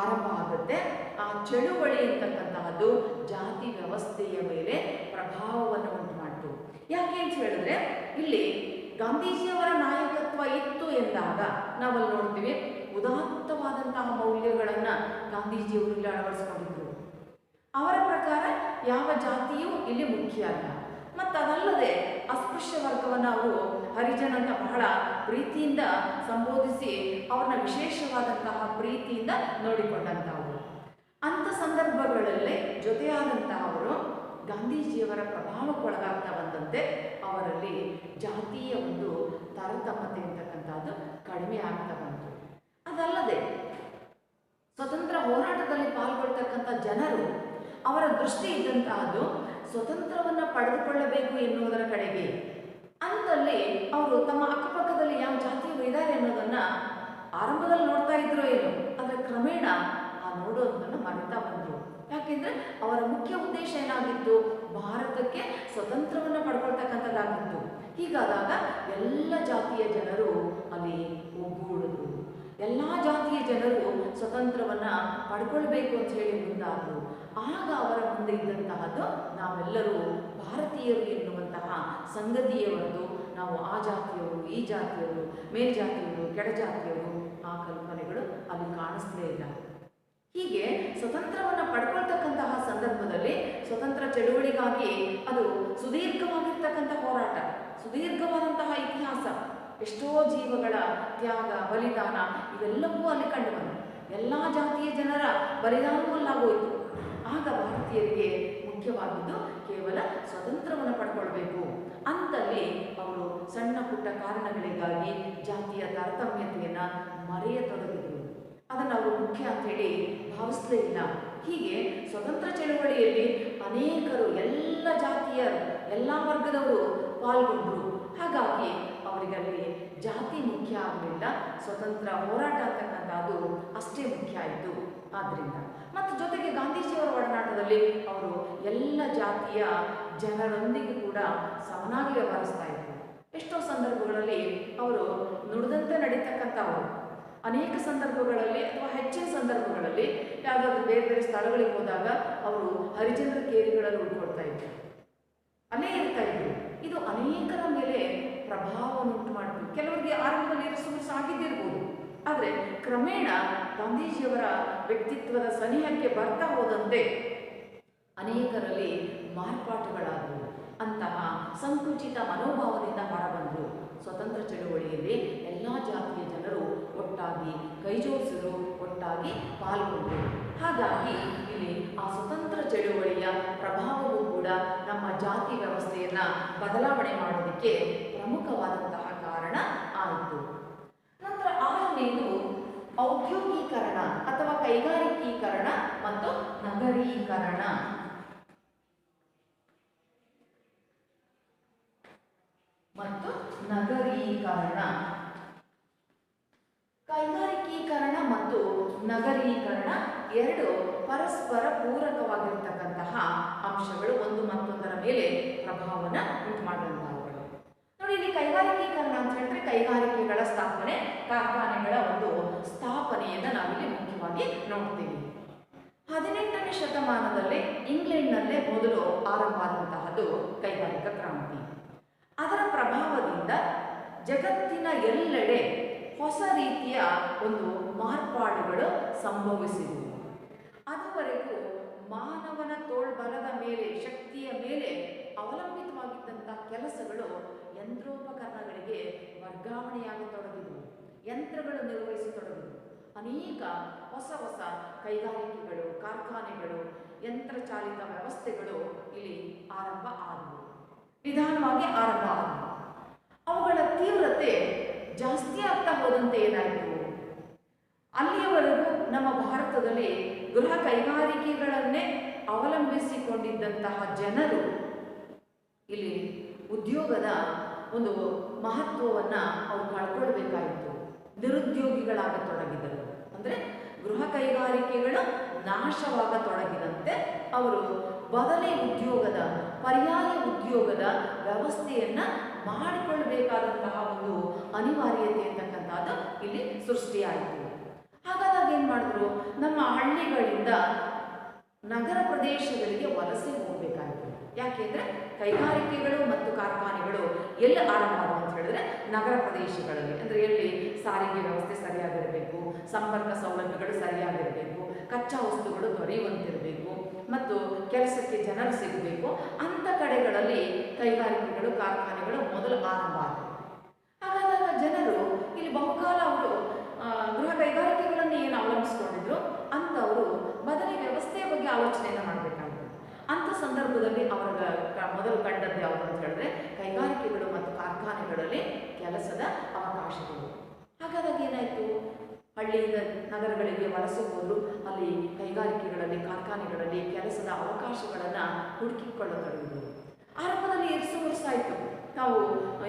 ಆರಂಭ ಆಗುತ್ತೆ, ಆ ಚಳುವಳಿ ಅಂತಕ್ಕಂತಹದ್ದು ಜಾತಿ ವ್ಯವಸ್ಥೆಯ ಮೇಲೆ ಪ್ರಭಾವವನ್ನು ಉಂಟು ಮಾಡಿತು. ಯಾಕೆ ಅಂತ ಹೇಳಿದ್ರೆ, ಇಲ್ಲಿ ಗಾಂಧೀಜಿಯವರ ನಾಯಕತ್ವ ಇತ್ತು ಎಂದಾಗ ನಾವಲ್ಲಿ ನೋಡ್ತೀವಿ, ಉದಾತ್ತವಾದಂತಹ ಮೌಲ್ಯಗಳನ್ನು ಗಾಂಧೀಜಿಯವರು ಇಲ್ಲಿ ಅಳವಡಿಸಿಕೊಂಡಿದ್ರು. ಅವರ ಪ್ರಕಾರ ಯಾವ ಜಾತಿಯೂ ಇಲ್ಲಿ ಮುಖ್ಯ ಅಲ್ಲ. ಮತ್ತು ಅದಲ್ಲದೆ ಅಸ್ಪೃಶ್ಯ ವರ್ಗವನ್ನು ಅವರು ಹರಿಜನ್ ಅಂತ ಬಹಳ ಪ್ರೀತಿಯಿಂದ ಸಂಬೋಧಿಸಿ ಅವ್ರನ್ನ ವಿಶೇಷವಾದಂತಹ ಪ್ರೀತಿಯಿಂದ ನೋಡಿಕೊಂಡಂತಹವರು. ಅಂಥ ಸಂದರ್ಭಗಳಲ್ಲಿ ಜೊತೆಯಾದಂತಹ ಅವರು ಗಾಂಧೀಜಿಯವರ ಪ್ರಭಾವಕ್ಕೊಳಗಾಗ್ತಾ ಬಂದಂತೆ ಅವರಲ್ಲಿ ಜಾತಿಯ ಒಂದು ತಾರತಮ್ಯತೆ ಅಂತಕ್ಕಂಥದ್ದು ಕಡಿಮೆ ಆಗ್ತಾ ಬಂತು. ಅದಲ್ಲದೆ ಸ್ವತಂತ್ರ ಹೋರಾಟದಲ್ಲಿ ಪಾಲ್ಗೊಳ್ತಕ್ಕಂಥ ಜನರು ಅವರ ದೃಷ್ಟಿ ಇದ್ದಂತಹದ್ದು ಸ್ವತಂತ್ರವನ್ನು ಪಡೆದುಕೊಳ್ಳಬೇಕು ಎನ್ನುವುದರ ಕಡೆಗೆ. ಅಂತಲ್ಲಿ ಅವರು ತಮ್ಮ ಅಕ್ಕಪಕ್ಕದಲ್ಲಿ ಯಾವ ಜಾತಿಯವರು ಇದ್ದಾರೆ ಅನ್ನೋದನ್ನ ಆರಂಭದಲ್ಲಿ ನೋಡ್ತಾ ಇದ್ರು ಏನು, ಆದರೆ ಕ್ರಮೇಣ ಆ ನೋಡೋದನ್ನು ಮರೆತಾ ಬಂದರು. ಯಾಕೆಂದ್ರೆ ಅವರ ಮುಖ್ಯ ಉದ್ದೇಶ ಏನಾಗಿತ್ತು, ಭಾರತಕ್ಕೆ ಸ್ವತಂತ್ರವನ್ನು ಪಡ್ಕೊಳ್ತಕ್ಕಂಥದ್ದಾಗಿತ್ತು. ಹೀಗಾದಾಗ ಎಲ್ಲ ಜಾತಿಯ ಜನರು ಅಲ್ಲಿ ಒಗ್ಗೂಡಿದ್ರು. ಎಲ್ಲ ಜಾತಿಯ ಜನರು ಸ್ವತಂತ್ರವನ್ನು ಪಡ್ಕೊಳ್ಬೇಕು ಅಂತ ಹೇಳಿ ಮುಂದಾದರು. ಆಗ ಅವರ ಮುಂದೆ ಇದ್ದಂತಹದ್ದು ನಾವೆಲ್ಲರೂ ಭಾರತೀಯರು ಎನ್ನುವಂತಹ ಸಂಗತಿಯವರದು. ನಾವು ಆ ಜಾತಿಯವರು, ಈ ಜಾತಿಯವರು, ಮೇಲ್ಜಾತಿಯವರು, ಕೆಳಜಾತಿಯವರು, ಆ ಕಲ್ಪನೆಗಳು ಅಲ್ಲಿ ಕಾಣಿಸ್ಲೇ ಇಲ್ಲ. ಹೀಗೆ ಸ್ವತಂತ್ರವನ್ನು ಪಡ್ಕೊಳ್ತಕ್ಕಂತಹ ಸಂದರ್ಭದಲ್ಲಿ ಸ್ವತಂತ್ರ ಚಳುವಳಿಗಾಗಿ ಅದು ಸುದೀರ್ಘವಾಗಿರ್ತಕ್ಕಂಥ ಹೋರಾಟ, ಸುದೀರ್ಘವಾದಂತಹ ಇತಿಹಾಸ, ಎಷ್ಟೋ ಜೀವಗಳ ತ್ಯಾಗ, ಬಲಿದಾನ ಇವೆಲ್ಲವೂ ಅಲ್ಲಿ ಕಂಡು ಬಂತು. ಎಲ್ಲ ಜಾತಿಯ ಜನರ ಬಲಿದಾನವೂ ಅಲ್ಲಾಗೋಯಿತು. ಆಗ ಭಾರತೀಯರಿಗೆ ಮುಖ್ಯವಾಗಿದ್ದು ಕೇವಲ ಸ್ವತಂತ್ರವನ್ನು ಪಡ್ಕೊಳ್ಬೇಕು ಅಂತಲ್ಲಿ ಅವರು ಸಣ್ಣ ಪುಟ್ಟ ಕಾರಣಗಳಿಗಾಗಿ ಜಾತಿಯ ತಾರತಮ್ಯತೆಯನ್ನು ಮರೆಯತೊಡಗಿದರು. ಅದನ್ನು ಅವರು ಮುಖ್ಯ ಅಂಥೇಳಿ ಭಾವಿಸಲೇ ಇಲ್ಲ. ಹೀಗೆ ಸ್ವತಂತ್ರ ಚಳುವಳಿಯಲ್ಲಿ ಅನೇಕರು, ಎಲ್ಲ ಜಾತಿಯರು, ಎಲ್ಲ ವರ್ಗದವರು ಪಾಲ್ಗೊಂಡರು. ಹಾಗಾಗಿ ಅವರಿಗಲ್ಲಿ ಜಾತಿ ಮುಖ್ಯ ಆಗಲಿಲ್ಲ, ಸ್ವತಂತ್ರ ಹೋರಾಟ ಅಂತಕ್ಕಂಥದ್ದು ಅಷ್ಟೇ ಮುಖ್ಯ ಆಯಿತು. ಆದ್ದರಿಂದ ಮತ್ತು ಜೊತೆಗೆ ಗಾಂಧೀಜಿಯವರ ಒಡನಾಟದಲ್ಲಿ ಅವರು ಎಲ್ಲ ಜಾತಿಯ ಜನರೊಂದಿಗೆ ಕೂಡ ಸಮನಾಗಿ ವ್ಯವಹರಿಸ್ತಾ ಇದ್ರು. ಎಷ್ಟೋ ಸಂದರ್ಭಗಳಲ್ಲಿ ಅವರು ನುಡಿದಂತೆ ನಡೀತಕ್ಕಂಥವರು, ಅನೇಕ ಸಂದರ್ಭಗಳಲ್ಲಿ ಅಥವಾ ಹೆಚ್ಚಿನ ಸಂದರ್ಭಗಳಲ್ಲಿ ಯಾವುದಾದ್ರೂ ಬೇರೆ ಬೇರೆ ಸ್ಥಳಗಳಿಗೆ ಹೋದಾಗ ಅವರು ಹರಿಜನರ ಕೇರಿಗಳಲ್ಲಿ ಉಳ್ಕೊಳ್ತಾ ಇದ್ರು, ಅಲ್ಲೇ ಇರ್ತಾ ಇದ್ರು. ಇದು ಅನೇಕರ ಮೇಲೆ ಪ್ರಭಾವವನ್ನು ಉಂಟು ಮಾಡಿದ್ರು. ಕೆಲವರಿಗೆ ಆರಂಭದಲ್ಲಿ ಸಾಗಿದ್ದಿರ್ಬೋದು, ಆದರೆ ಕ್ರಮೇಣ ಗಾಂಧೀಜಿಯವರ ವ್ಯಕ್ತಿತ್ವದ ಸನಿಹಕ್ಕೆ ಬರ್ತಾ ಹೋದಂತೆ ಅನೇಕರಲ್ಲಿ ಮಾರ್ಪಾಟುಗಳಾದವು. ಅಂತಹ ಸಂಕುಚಿತ ಮನೋಭಾವದಿಂದ ಹೊರಬಂದರು. ಸ್ವತಂತ್ರ ಚಳುವಳಿಯಲ್ಲಿ ಎಲ್ಲ ಜಾತಿಯ ಜನರು ಒಟ್ಟಾಗಿ ಕೈಜೋಡಿಸಿದ್ರು, ಒಟ್ಟಾಗಿ ಪಾಲ್ಗೊಂಡರು. ಹಾಗಾಗಿ ಇಲ್ಲಿ ಆ ಸ್ವತಂತ್ರ ಚಳುವಳಿಯ ಪ್ರಭಾವವೂ ಕೂಡ ನಮ್ಮ ಜಾತಿ ವ್ಯವಸ್ಥೆಯನ್ನು ಬದಲಾವಣೆ ಮಾಡೋದಕ್ಕೆ ಪ್ರಮುಖವಾದಂತಹ ಕಾರಣ ಆಯಿತು. ನಂತರ ಆರನೆಯದು ಔದ್ಯೋಗೀಕರಣ ಅಥವಾ ಕೈಗಾರಿಕೀಕರಣ ಮತ್ತು ನಗರೀಕರಣ. ಕೈಗಾರಿಕೀಕರಣ ಮತ್ತು ನಗರೀಕರಣ ಎರಡು ಪರಸ್ಪರ ಪೂರಕವಾಗಿರ್ತಕ್ಕಂತಹ ಅಂಶಗಳು, ಒಂದು ಮತ್ತೊಂದರ ಮೇಲೆ ಪ್ರಭಾವವನ್ನು ಉಂಟು ಮಾಡುವಂತಹವುಗಳು. ನೋಡಿ, ಇಲ್ಲಿ ಕೈಗಾರಿಕೀಕರಣ ಅಂತ ಹೇಳಿದ್ರೆ ಕೈಗಾರಿಕೆಗಳ ಸ್ಥಾಪನೆ, ಕಾರ್ಖಾನೆಗಳ ಒಂದು ಸ್ಥಾಪನೆಯನ್ನು ನಾವಿಲ್ಲಿ ಮುಖ್ಯವಾಗಿ ನೋಡ್ತೀವಿ. 18ನೇ ಶತಮಾನದಲ್ಲಿ ಇಂಗ್ಲೆಂಡ್ನಲ್ಲೇ ಮೊದಲು ಆರಂಭ ಆದಂತಹದ್ದು ಕೈಗಾರಿಕಾ ಕ್ರಾಂತಿ. ಅದರ ಪ್ರಭಾವದಿಂದ ಜಗತ್ತಿನ ಎಲ್ಲೆಡೆ ಹೊಸ ರೀತಿಯ ಒಂದು ಮಾರ್ಪಾಡುಗಳು ಸಂಭವಿಸಿದವು. ಅದುವರೆಗೂ ಮಾನವನ ತೋಳ್ಬಲದ ಮೇಲೆ, ಶಕ್ತಿಯ ಮೇಲೆ ಅವಲಂಬಿತವಾಗಿದ್ದಂಥ ಕೆಲಸಗಳು ಯಂತ್ರೋಪಕರಣಗಳಿಗೆ ವರ್ಗಾವಣೆಯಾಗತೊಡಗಿದವು, ಯಂತ್ರಗಳು ನಿರ್ವಹಿಸತೊಡಗಿದವು. ಅನೇಕ ಹೊಸ ಹೊಸ ಕೈಗಾರಿಕೆಗಳು, ಕಾರ್ಖಾನೆಗಳು, ಯಂತ್ರಚಾಲಿತ ವ್ಯವಸ್ಥೆಗಳು ಇಲ್ಲಿ ಆರಂಭ ಆದವು, ನಿಧಾನವಾಗಿ ಆರಂಭ ಆದವು. ಅವುಗಳ ತೀವ್ರತೆ ಜಾಸ್ತಿ ಆಗ್ತಾ ಹೋದಂತೆ ಏನಾಯಿತು, ಅಲ್ಲಿಯವರೆಗೂ ನಮ್ಮ ಭಾರತದಲ್ಲಿ ಗೃಹ ಕೈಗಾರಿಕೆಗಳನ್ನೇ ಅವಲಂಬಿಸಿಕೊಂಡಿದ್ದಂತಹ ಜನರು ಇಲ್ಲಿ ಉದ್ಯೋಗದ ಒಂದು ಮಹತ್ವವನ್ನು ಅವರು ಕಳ್ಕೊಳ್ಬೇಕಾಯಿತು. ನಿರುದ್ಯೋಗಿಗಳಾಗತೊಡಗಿದರು. ಅಂದರೆ ಗೃಹ ಕೈಗಾರಿಕೆಗಳು ನಾಶವಾಗತೊಡಗಿದಂತೆ ಅವರು ಬದಲೇ ಉದ್ಯೋಗದ ಪರ್ಯಾಯ ಉದ್ಯೋಗದ ವ್ಯವಸ್ಥೆಯನ್ನು ಮಾಡಿಕೊಳ್ಳಬೇಕಾದಂತಹ ಒಂದು ಅನಿವಾರ್ಯತೆ ಅಂತಕ್ಕಂಥದ್ದು ಇಲ್ಲಿ ಸೃಷ್ಟಿಯಾಯಿತು. ಹಾಗಾದಾಗ ಏನು ಮಾಡಿದ್ರು, ನಮ್ಮ ಹಳ್ಳಿಗಳಿಂದ ನಗರ ಪ್ರದೇಶಗಳಿಗೆ ವಲಸೆ ಹೋಗಬೇಕಾಯಿತು. ಯಾಕೆಂದರೆ ಕೈಗಾರಿಕೆಗಳು ಮತ್ತು ಕಾರ್ಖಾನೆಗಳು ಎಲ್ಲಿ ಆರಂಭ ಅಂತ ಹೇಳಿದ್ರೆ ನಗರ ಪ್ರದೇಶಗಳಲ್ಲಿ. ಅಂದರೆ ಎಲ್ಲಿ ಸಾರಿಗೆ ವ್ಯವಸ್ಥೆ ಸರಿಯಾಗಿರಬೇಕು, ಸಂಪರ್ಕ ಸೌಲಭ್ಯಗಳು ಸರಿಯಾಗಿರಬೇಕು, ಕಚ್ಚಾ ವಸ್ತುಗಳು ದೊರೆಯುವಂತಿರಬೇಕು ಮತ್ತು ಕೆಲಸಕ್ಕೆ ಜನರು ಸಿಗಬೇಕು. ಅಂಥ ಕಡೆಗಳಲ್ಲಿ ಕೈಗಾರಿಕೆಗಳು ಕಾರ್ಖಾನೆಗಳು ಮೊದಲು ಆರಂಭ ಆದವು. ಹಾಗಾದಾಗ ಜನರು ಇಲ್ಲಿ ಬಹುಕಾಲ ಅವರು ಗೃಹ ಕೈಗಾರಿಕೆಗಳನ್ನು ಏನು ಅವಲಂಬಿಸಿಕೊಂಡಿದ್ರು ಅಂಥವರು ಬದಲಿ ವ್ಯವಸ್ಥೆಯ ಬಗ್ಗೆ ಆಲೋಚನೆಯನ್ನು ಮಾಡಬೇಕಾಗಿತ್ತು. ಅಂಥ ಸಂದರ್ಭದಲ್ಲಿ ಅವರ ಮೊದಲು ಕಂಡದ್ದು ಯಾವುದು ಅಂತ ಹೇಳಿದ್ರೆ ಕೈಗಾರಿಕೆಗಳು ಮತ್ತು ಕಾರ್ಖಾನೆಗಳಲ್ಲಿ ಕೆಲಸದ ಅವಕಾಶಗಳು. ಹಾಗಾದಾಗ ಏನಾಯಿತು, ಹಳ್ಳಿಯಿಂದ ನಗರಗಳಿಗೆ ವಲಸೆ ಹೋದರು. ಅಲ್ಲಿ ಕೈಗಾರಿಕೆಗಳಲ್ಲಿ ಕಾರ್ಖಾನೆಗಳಲ್ಲಿ ಕೆಲಸದ ಅವಕಾಶಗಳನ್ನು ಹುಡುಕಿಕೊಳ್ಳತೊಡಗಿದರು. ಆರಂಭದಲ್ಲಿ ಇರಿಸು ಮುರಿಸಾಯಿತು. ನಾವು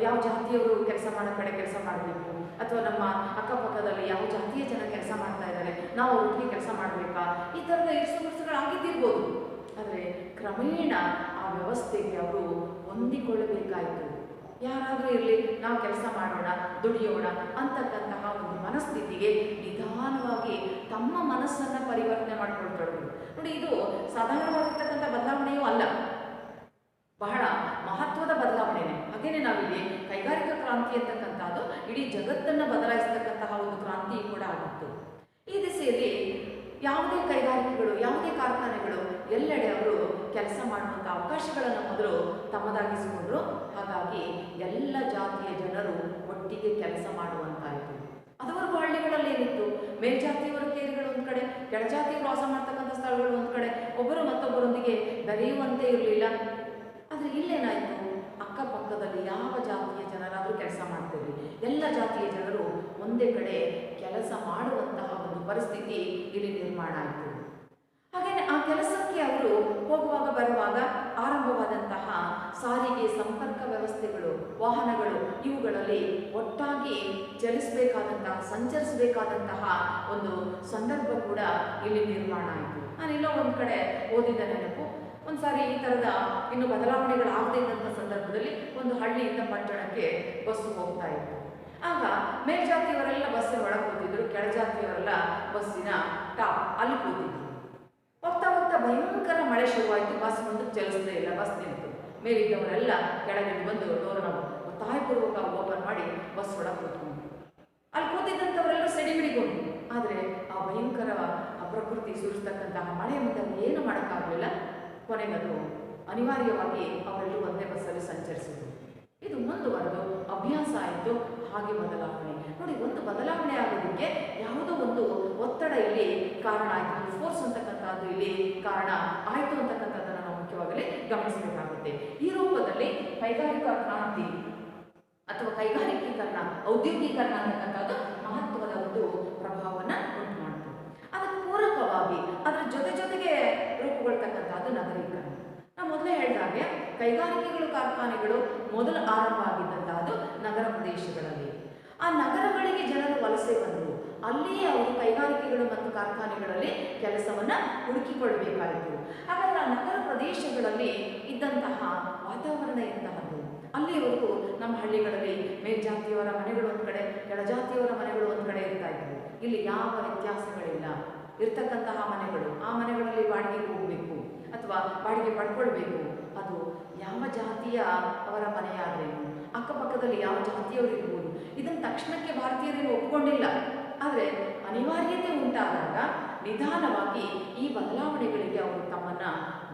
ಯಾವ ಜಾತಿಯವರು ಕೆಲಸ ಮಾಡೋ ಕಡೆ ಕೆಲಸ ಮಾಡಬೇಕು, ಅಥವಾ ನಮ್ಮ ಅಕ್ಕಪಕ್ಕದಲ್ಲಿ ಯಾವ ಜಾತಿಯ ಜನ ಕೆಲಸ ಮಾಡ್ತಾ ಇದ್ದಾರೆ, ನಾವು ಒಟ್ಟಿಗೆ ಕೆಲಸ ಮಾಡಬೇಕಾ, ಈ ಥರದ ಇರಿಸು ಮುರಿಸುಗಳಾಗಿದ್ದಿರ್ಬೋದು. ಆದರೆ ಕ್ರಮೇಣ ಆ ವ್ಯವಸ್ಥೆಗೆ ಅವರು ಹೊಂದಿಕೊಳ್ಳಬೇಕಾಯಿತು. ಯಾರಾದರೂ ಇರಲಿ, ನಾವು ಕೆಲಸ ಮಾಡೋಣ, ದುಡಿಯೋಣ ಅಂತಕ್ಕಂತಹ ಒಂದು ಮನಸ್ಥಿತಿಗೆ ನಿಧಾನವಾಗಿ ತಮ್ಮ ಮನಸ್ಸನ್ನು ಪರಿವರ್ತನೆ ಮಾಡಿಕೊಳ್ತೊಡಗಿದ್ರು. ನೋಡಿ, ಇದು ಸಾಧಾರಣವಾಗಿರ್ತಕ್ಕಂಥ ಬದಲಾವಣೆಯೂ ಅಲ್ಲ, ಬಹಳ ಮಹತ್ವದ ಬದಲಾವಣೆನೇ. ಹಾಗೇನೆ ನಾವಿಲ್ಲಿ ಕೈಗಾರಿಕಾ ಕ್ರಾಂತಿ ಅಂತಕ್ಕಂಥದ್ದು ಇಡೀ ಜಗತ್ತನ್ನು ಬದಲಾಯಿಸತಕ್ಕಂತಹ ಒಂದು ಕ್ರಾಂತಿ ಕೂಡ ಆಗಿತ್ತು. ಈ ದಿಸೆಯಲ್ಲಿ ಯಾವುದೇ ಕೈಗಾರಿಕೆಗಳು, ಯಾವುದೇ ಕಾರ್ಖಾನೆಗಳು ಎಲ್ಲೆಡೆ ಅವರು ಕೆಲಸ ಮಾಡುವಂಥ ಅವಕಾಶಗಳನ್ನು ಮೊದಲು ತಮ್ಮದಾಗಿಸಿಕೊಂಡ್ರು. ಹಾಗಾಗಿ ಎಲ್ಲ ಜಾತಿಯ ಜನರು ಒಟ್ಟಿಗೆ ಕೆಲಸ ಮಾಡುವಂತಾಯಿತು. ಅದವರೆಗೂ ಹಳ್ಳಿಗಳಲ್ಲಿ ಏನಿತ್ತು, ಮೇಲ್ಜಾತಿಯವರ ಕೇರಿಗಳು ಒಂದು ಕಡೆ, ಕೆಳಜಾತಿಯವರು ವಾಸ ಮಾಡ್ತಕ್ಕಂಥ ಸ್ಥಳಗಳು ಒಂದು ಕಡೆ, ಒಬ್ಬರು ಮತ್ತೊಬ್ಬರೊಂದಿಗೆ ಬೆರೆಯುವಂತೆ ಇರಲಿಲ್ಲ. ಆದರೆ ಇಲ್ಲೇನಾಯಿತು, ಅಕ್ಕಪಕ್ಕದಲ್ಲಿ ಯಾವ ಜಾತಿಯ ಜನರಾದರೂ ಕೆಲಸ ಮಾಡ್ತಿರಲಿ, ಎಲ್ಲ ಜಾತಿಯ ಜನರು ಒಂದೇ ಕಡೆ ಕೆಲಸ ಮಾಡುವಂತಹ ಒಂದು ಪರಿಸ್ಥಿತಿ ಇಲ್ಲಿ ನಿರ್ಮಾಣ ಆಯಿತು. ಹಾಗೆಯೇ ಆ ಕೆಲಸಕ್ಕೆ ಅವರು ಹೋಗುವಾಗ ಬರುವಾಗ ಆರಂಭವಾದಂತಹ ಸಾರಿಗೆ ಸಂಪರ್ಕ ವ್ಯವಸ್ಥೆಗಳು, ವಾಹನಗಳು, ಇವುಗಳಲ್ಲಿ ಒಟ್ಟಾಗಿ ಚಲಿಸಬೇಕಾದಂತಹ, ಸಂಚರಿಸಬೇಕಾದಂತಹ ಒಂದು ಸಂದರ್ಭ ಕೂಡ ಇಲ್ಲಿ ನಿರ್ಮಾಣ ಆಯಿತು. ನಾನೆಲ್ಲೋ ಒಂದು ಕಡೆ ಓದಿದ ನೆನಪು, ಒಂದು ಸಾರಿ ಈ ಥರದ ಇನ್ನು ಬದಲಾವಣೆಗಳಾಗದೇ ಇದ್ದಂಥ ಸಂದರ್ಭದಲ್ಲಿ ಒಂದು ಹಳ್ಳಿಯಿಂದ ಪಟ್ಟಣಕ್ಕೆ ಬಸ್ಸು ಹೋಗ್ತಾ ಇತ್ತು. ಆಗ ಮೇಲ್ಜಾತಿಯವರೆಲ್ಲ ಬಸ್ಸಿನ ಒಳಗೆ ಕೂತಿದ್ರು, ಕೆಳಜಾತಿಯವರೆಲ್ಲ ಬಸ್ಸಿನ ಟಾಪ್ ಅಲ್ಲಿ ಕೂತಿದ್ರು. ಹೋಗ್ತಾ ಹೋಗ್ತಾ ಭಯಂಕರ ಮಳೆ ಶುರುವಾಯಿತು. ಬಸ್ ಮುಂದಕ್ಕೆ ಚಲಿಸದೇ ಇಲ್ಲ, ಬಸ್ ನಿಂತು. ಮೇಲಿದ್ದವರೆಲ್ಲ ಕೆಳಗೆ ಬಂದು ಡೋರನ್ನು ಒತ್ತಾಯಪೂರ್ವಕ ಓಪನ್ ಮಾಡಿ ಬಸ್ ಒಳಗೆ ಕೂತ್ಕೊಂಡ್ರು. ಅಲ್ಲಿ ಕೂತಿದ್ದಂಥವರೆಲ್ಲ ಸಿಡಿಮಿಡಿಗೊಂಡು. ಆದರೆ ಆ ಭಯಂಕರ ಪ್ರಕೃತಿ ಸುರಿಸ್ತಕ್ಕಂತಹ ಮಳೆ ಮುಂದೆ ಏನು ಮಾಡೋಕ್ಕಾಗಲಿಲ್ಲ. ಕೊನೆಗದು ಅನಿವಾರ್ಯವಾಗಿ ಅವರೆಲ್ಲೂ ಒಂದೇ ಬಸ್ಸಲ್ಲಿ ಸಂಚರಿಸಿದರು. ಇದು ಮುಂದುವರೆದು ಅಭ್ಯಾಸ ಆಯಿತು. ಹಾಗೆ ಬದಲಾವಣೆ ನೋಡಿ, ಒಂದು ಬದಲಾವಣೆ ಆಗೋದಕ್ಕೆ ಯಾವುದೋ ಒಂದು ಒತ್ತಡ ಇಲ್ಲಿ ಕಾರಣ ಆಯಿತು, ಫೋರ್ಸ್ ಅಂತಕ್ಕಂಥದ್ದು ಇಲ್ಲಿ ಕಾರಣ ಆಯಿತು ಅಂತಕ್ಕಂಥದ್ದನ್ನು ನಾವು ಮುಖ್ಯವಾಗಿ ಗಮನಿಸಬೇಕಾಗುತ್ತೆ. ಈ ರೂಪದಲ್ಲಿ ಕೈಗಾರಿಕಾ ಕ್ರಾಂತಿ ಅಥವಾ ಕೈಗಾರಿಕೀಕರಣ, ಔದ್ಯೋಗೀಕರಣ ಅಂತಕ್ಕಂಥದ್ದು ಮಹತ್ವದ ಒಂದು ಪ್ರಭಾವವನ್ನು ಉಂಟು ಮಾಡಿತು. ಅದಕ್ಕೆ ಪೂರಕವಾಗಿ ಅದರ ಜೊತೆಗೆ ರೂಪುಗೊಳ್ತಕ್ಕಂಥದ್ದು ನಗರೀಕರಣ. ನಾವು ಮೊದಲೇ ಹೇಳಿದಾಗೆ ಕೈಗಾರಿಕೆಗಳು, ಕಾರ್ಖಾನೆಗಳು ಮೊದಲು ಆರಂಭ ಆಗಿದ್ದಂತಹದ್ದು ನಗರ ಪ್ರದೇಶಗಳಲ್ಲಿ. ಆ ನಗರಗಳಿಗೆ ಜನರು ವಲಸೆ ಬಂದರು. ಅಲ್ಲಿಯೇ ಅವರು ಕೈಗಾರಿಕೆಗಳು ಮತ್ತು ಕಾರ್ಖಾನೆಗಳಲ್ಲಿ ಕೆಲಸವನ್ನು ಹುಡುಕಿಕೊಳ್ಳಬೇಕಾಯಿತು. ಹಾಗಾದರೆ ಆ ನಗರ ಪ್ರದೇಶಗಳಲ್ಲಿ ಇದ್ದಂತಹ ವಾತಾವರಣ ಎಂತಹದ್ದು? ಅಲ್ಲಿವರೆಗೂ ನಮ್ಮ ಹಳ್ಳಿಗಳಲ್ಲಿ ಮೇಲ್ಜಾತಿಯವರ ಮನೆಗಳು ಒಂದು ಕಡೆ, ಕೆಳಜಾತಿಯವರ ಮನೆಗಳು ಒಂದು ಕಡೆ ಇರ್ತಾ ಇದ್ವು. ಇಲ್ಲಿ ಯಾವ ವ್ಯತ್ಯಾಸಗಳಿಲ್ಲ. ಇರ್ತಕ್ಕಂತಹ ಮನೆಗಳು, ಆ ಮನೆಗಳಲ್ಲಿ ಬಾಡಿಗೆ ಹೋಗಬೇಕು ಅಥವಾ ಬಾಡಿಗೆ ಪಡ್ಕೊಳ್ಬೇಕು. ಅದು ಯಾವ ಜಾತಿಯ ಅವರ ಮನೆಯಾದ್ರೇನು, ಅಕ್ಕಪಕ್ಕದಲ್ಲಿ ಯಾವ ಜಾತಿಯವರು ಇರ್ಬೋದು, ಇದನ್ನು ತಕ್ಷಣಕ್ಕೆ ಭಾರತೀಯರೇನು ಒಪ್ಪಿಕೊಂಡಿಲ್ಲ. ಆದರೆ ಅನಿವಾರ್ಯತೆ ಉಂಟಾದಾಗ ನಿಧಾನವಾಗಿ ಈ ಬದಲಾವಣೆಗಳಿಗೆ ಅವರು ತಮ್ಮನ್ನು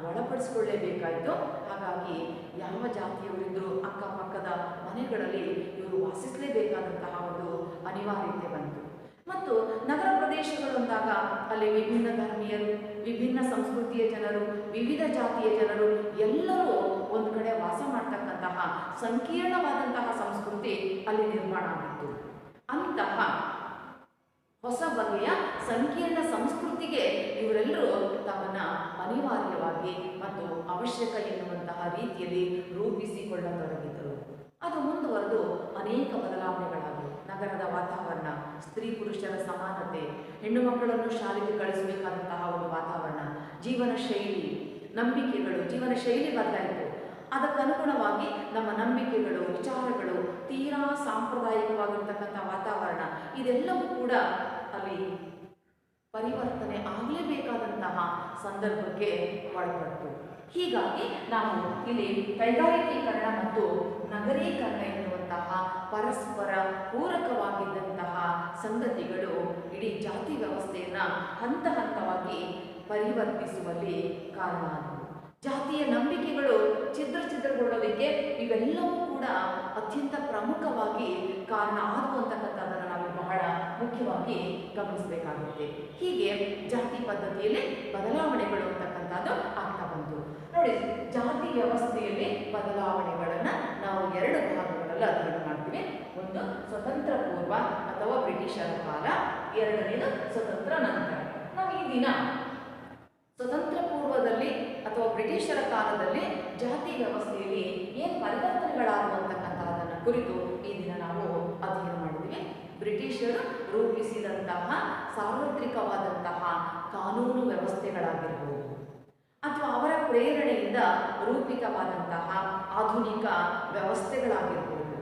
ಒಳಪಡಿಸಿಕೊಳ್ಳಲೇಬೇಕಾಯಿತು. ಹಾಗಾಗಿ ಯಾವ ಜಾತಿಯವರಿದ್ದರೂ ಅಕ್ಕಪಕ್ಕದ ಮನೆಗಳಲ್ಲಿ ಇವರು ವಾಸಿಸಲೇಬೇಕಾದಂತಹ ಒಂದು ಅನಿವಾರ್ಯತೆ ಬಂತು. ಮತ್ತು ನಗರ ಪ್ರದೇಶಗಳು ಅಂದಾಗ ಅಲ್ಲಿ ವಿಭಿನ್ನ ಧರ್ಮೀಯರು, ವಿಭಿನ್ನ ಸಂಸ್ಕೃತಿಯ ಜನರು, ವಿವಿಧ ಜಾತಿಯ ಜನರು ಎಲ್ಲರೂ ಒಂದು ಕಡೆ ವಾಸ ಮಾಡ್ತಕ್ಕಂತಹ ಸಂಕೀರ್ಣವಾದಂತಹ ಸಂಸ್ಕೃತಿ ಅಲ್ಲಿ ನಿರ್ಮಾಣ ಆಗಿತ್ತು. ಅಂತಹ ಹೊಸ ಬಗೆಯ ಸಂಕೀರ್ಣ ಸಂಸ್ಕೃತಿಗೆ ಇವರೆಲ್ಲರೂ ತಮ್ಮನ್ನ ಅನಿವಾರ್ಯವಾಗಿ ಮತ್ತು ಅವಶ್ಯಕ ಎನ್ನುವಂತಹ ರೀತಿಯಲ್ಲಿ ರೂಪಿಸಿಕೊಳ್ಳತೊಡಗಿದರು. ಅದು ಮುಂದುವರೆದು ಅನೇಕ ಬದಲಾವಣೆಗಳಾದವು. ನಗರದ ವಾತಾವರಣ, ಸ್ತ್ರೀ ಪುರುಷರ ಸಮಾನತೆ, ಹೆಣ್ಣು ಮಕ್ಕಳನ್ನು ಶಾಲೆಗೆ ಕಳಿಸಬೇಕಾದಂತಹ ಒಂದು ವಾತಾವರಣ, ಜೀವನ ಶೈಲಿ, ನಂಬಿಕೆಗಳು, ಜೀವನ ಶೈಲಿ ಬದಲಾಯಿತು. ಅದಕ್ಕನುಗುಣವಾಗಿ ನಮ್ಮ ನಂಬಿಕೆಗಳು, ವಿಚಾರಗಳು ತೀರಾ ಸಾಂಪ್ರದಾಯಿಕವಾಗಿರ್ತಕ್ಕಂಥ ವಾತಾವರಣ ಇದೆಲ್ಲವೂ ಕೂಡ ಅಲ್ಲಿ ಪರಿವರ್ತನೆ ಆಗಲೇಬೇಕಾದಂತಹ ಸಂದರ್ಭಕ್ಕೆ ಒಳಪಟ್ಟು. ಹೀಗಾಗಿ ನಾವು ಇಲ್ಲಿ ಕೈಗಾರಿಕೀಕರಣ ಮತ್ತು ನಗರೀಕರಣ ಎನ್ನುವಂತಹ ಪರಸ್ಪರ ಪೂರಕವಾಗಿದ್ದಂತಹ ಸಂಗತಿಗಳು ಇಡೀ ಜಾತಿ ವ್ಯವಸ್ಥೆಯನ್ನ ಹಂತ ಹಂತವಾಗಿ ಪರಿವರ್ತಿಸುವಲ್ಲಿ ಕಾರಣ ಆದವು. ಜಾತಿಯ ನಂಬಿಕೆಗಳು ಛಿದ್ರಗೊಳ್ಳೋದಕ್ಕೆ ಇವೆಲ್ಲವೂ ಕೂಡ ಅತ್ಯಂತ ಪ್ರಮುಖವಾಗಿ ಕಾರಣ ಆದವು ಅಂತಕ್ಕಂಥದ್ದನ್ನು ನಾವು ಬಹಳ ಮುಖ್ಯವಾಗಿ ಗಮನಿಸಬೇಕಾಗುತ್ತೆ. ಹೀಗೆ ಜಾತಿ ಪದ್ಧತಿಯಲ್ಲಿ ಬದಲಾವಣೆಗಳು ಅಂತಕ್ಕಂಥದ್ದು ಆಗ್ತಾ ಬಂತು. ನೋಡಿ, ಜಾತಿ ವ್ಯವಸ್ಥೆಯಲ್ಲಿ ಬದಲಾವಣೆಗಳನ್ನು ನಾವು ಎರಡು ಭಾಗಗಳಲ್ಲಿ ಅಧ್ಯಯನ ಮಾಡ್ತೀವಿ. ಒಂದು ಸ್ವತಂತ್ರ ಪೂರ್ವ ಅಥವಾ ಬ್ರಿಟಿಷರ ಕಾಲ, ಎರಡನೇದು ಸ್ವತಂತ್ರ ನಂತರ. ನಾವು ಈ ದಿನ ಸ್ವತಂತ್ರ ಪೂರ್ವದಲ್ಲಿ ಅಥವಾ ಬ್ರಿಟಿಷರ ಕಾಲದಲ್ಲಿ ಜಾತಿ ವ್ಯವಸ್ಥೆಯಲ್ಲಿ ಏನು ಪರಿವರ್ತನೆಗಳಾಗುವಂತಕ್ಕಂಥದ್ದನ್ನು ಕುರಿತು ಈ ದಿನ ನಾವು ಅಧ್ಯಯನ ಮಾಡಿದ್ದೀವಿ. ಬ್ರಿಟಿಷರು ರೂಪಿಸಿದಂತಹ ಸಾರ್ವತ್ರಿಕವಾದಂತಹ ಕಾನೂನು ವ್ಯವಸ್ಥೆಗಳಾಗಿರಬಹುದು ಅಥವಾ ಅವರ ಪ್ರೇರಣೆಯಿಂದ ರೂಪಿತವಾದಂತಹ ಆಧುನಿಕ ವ್ಯವಸ್ಥೆಗಳಾಗಿರಬಹುದು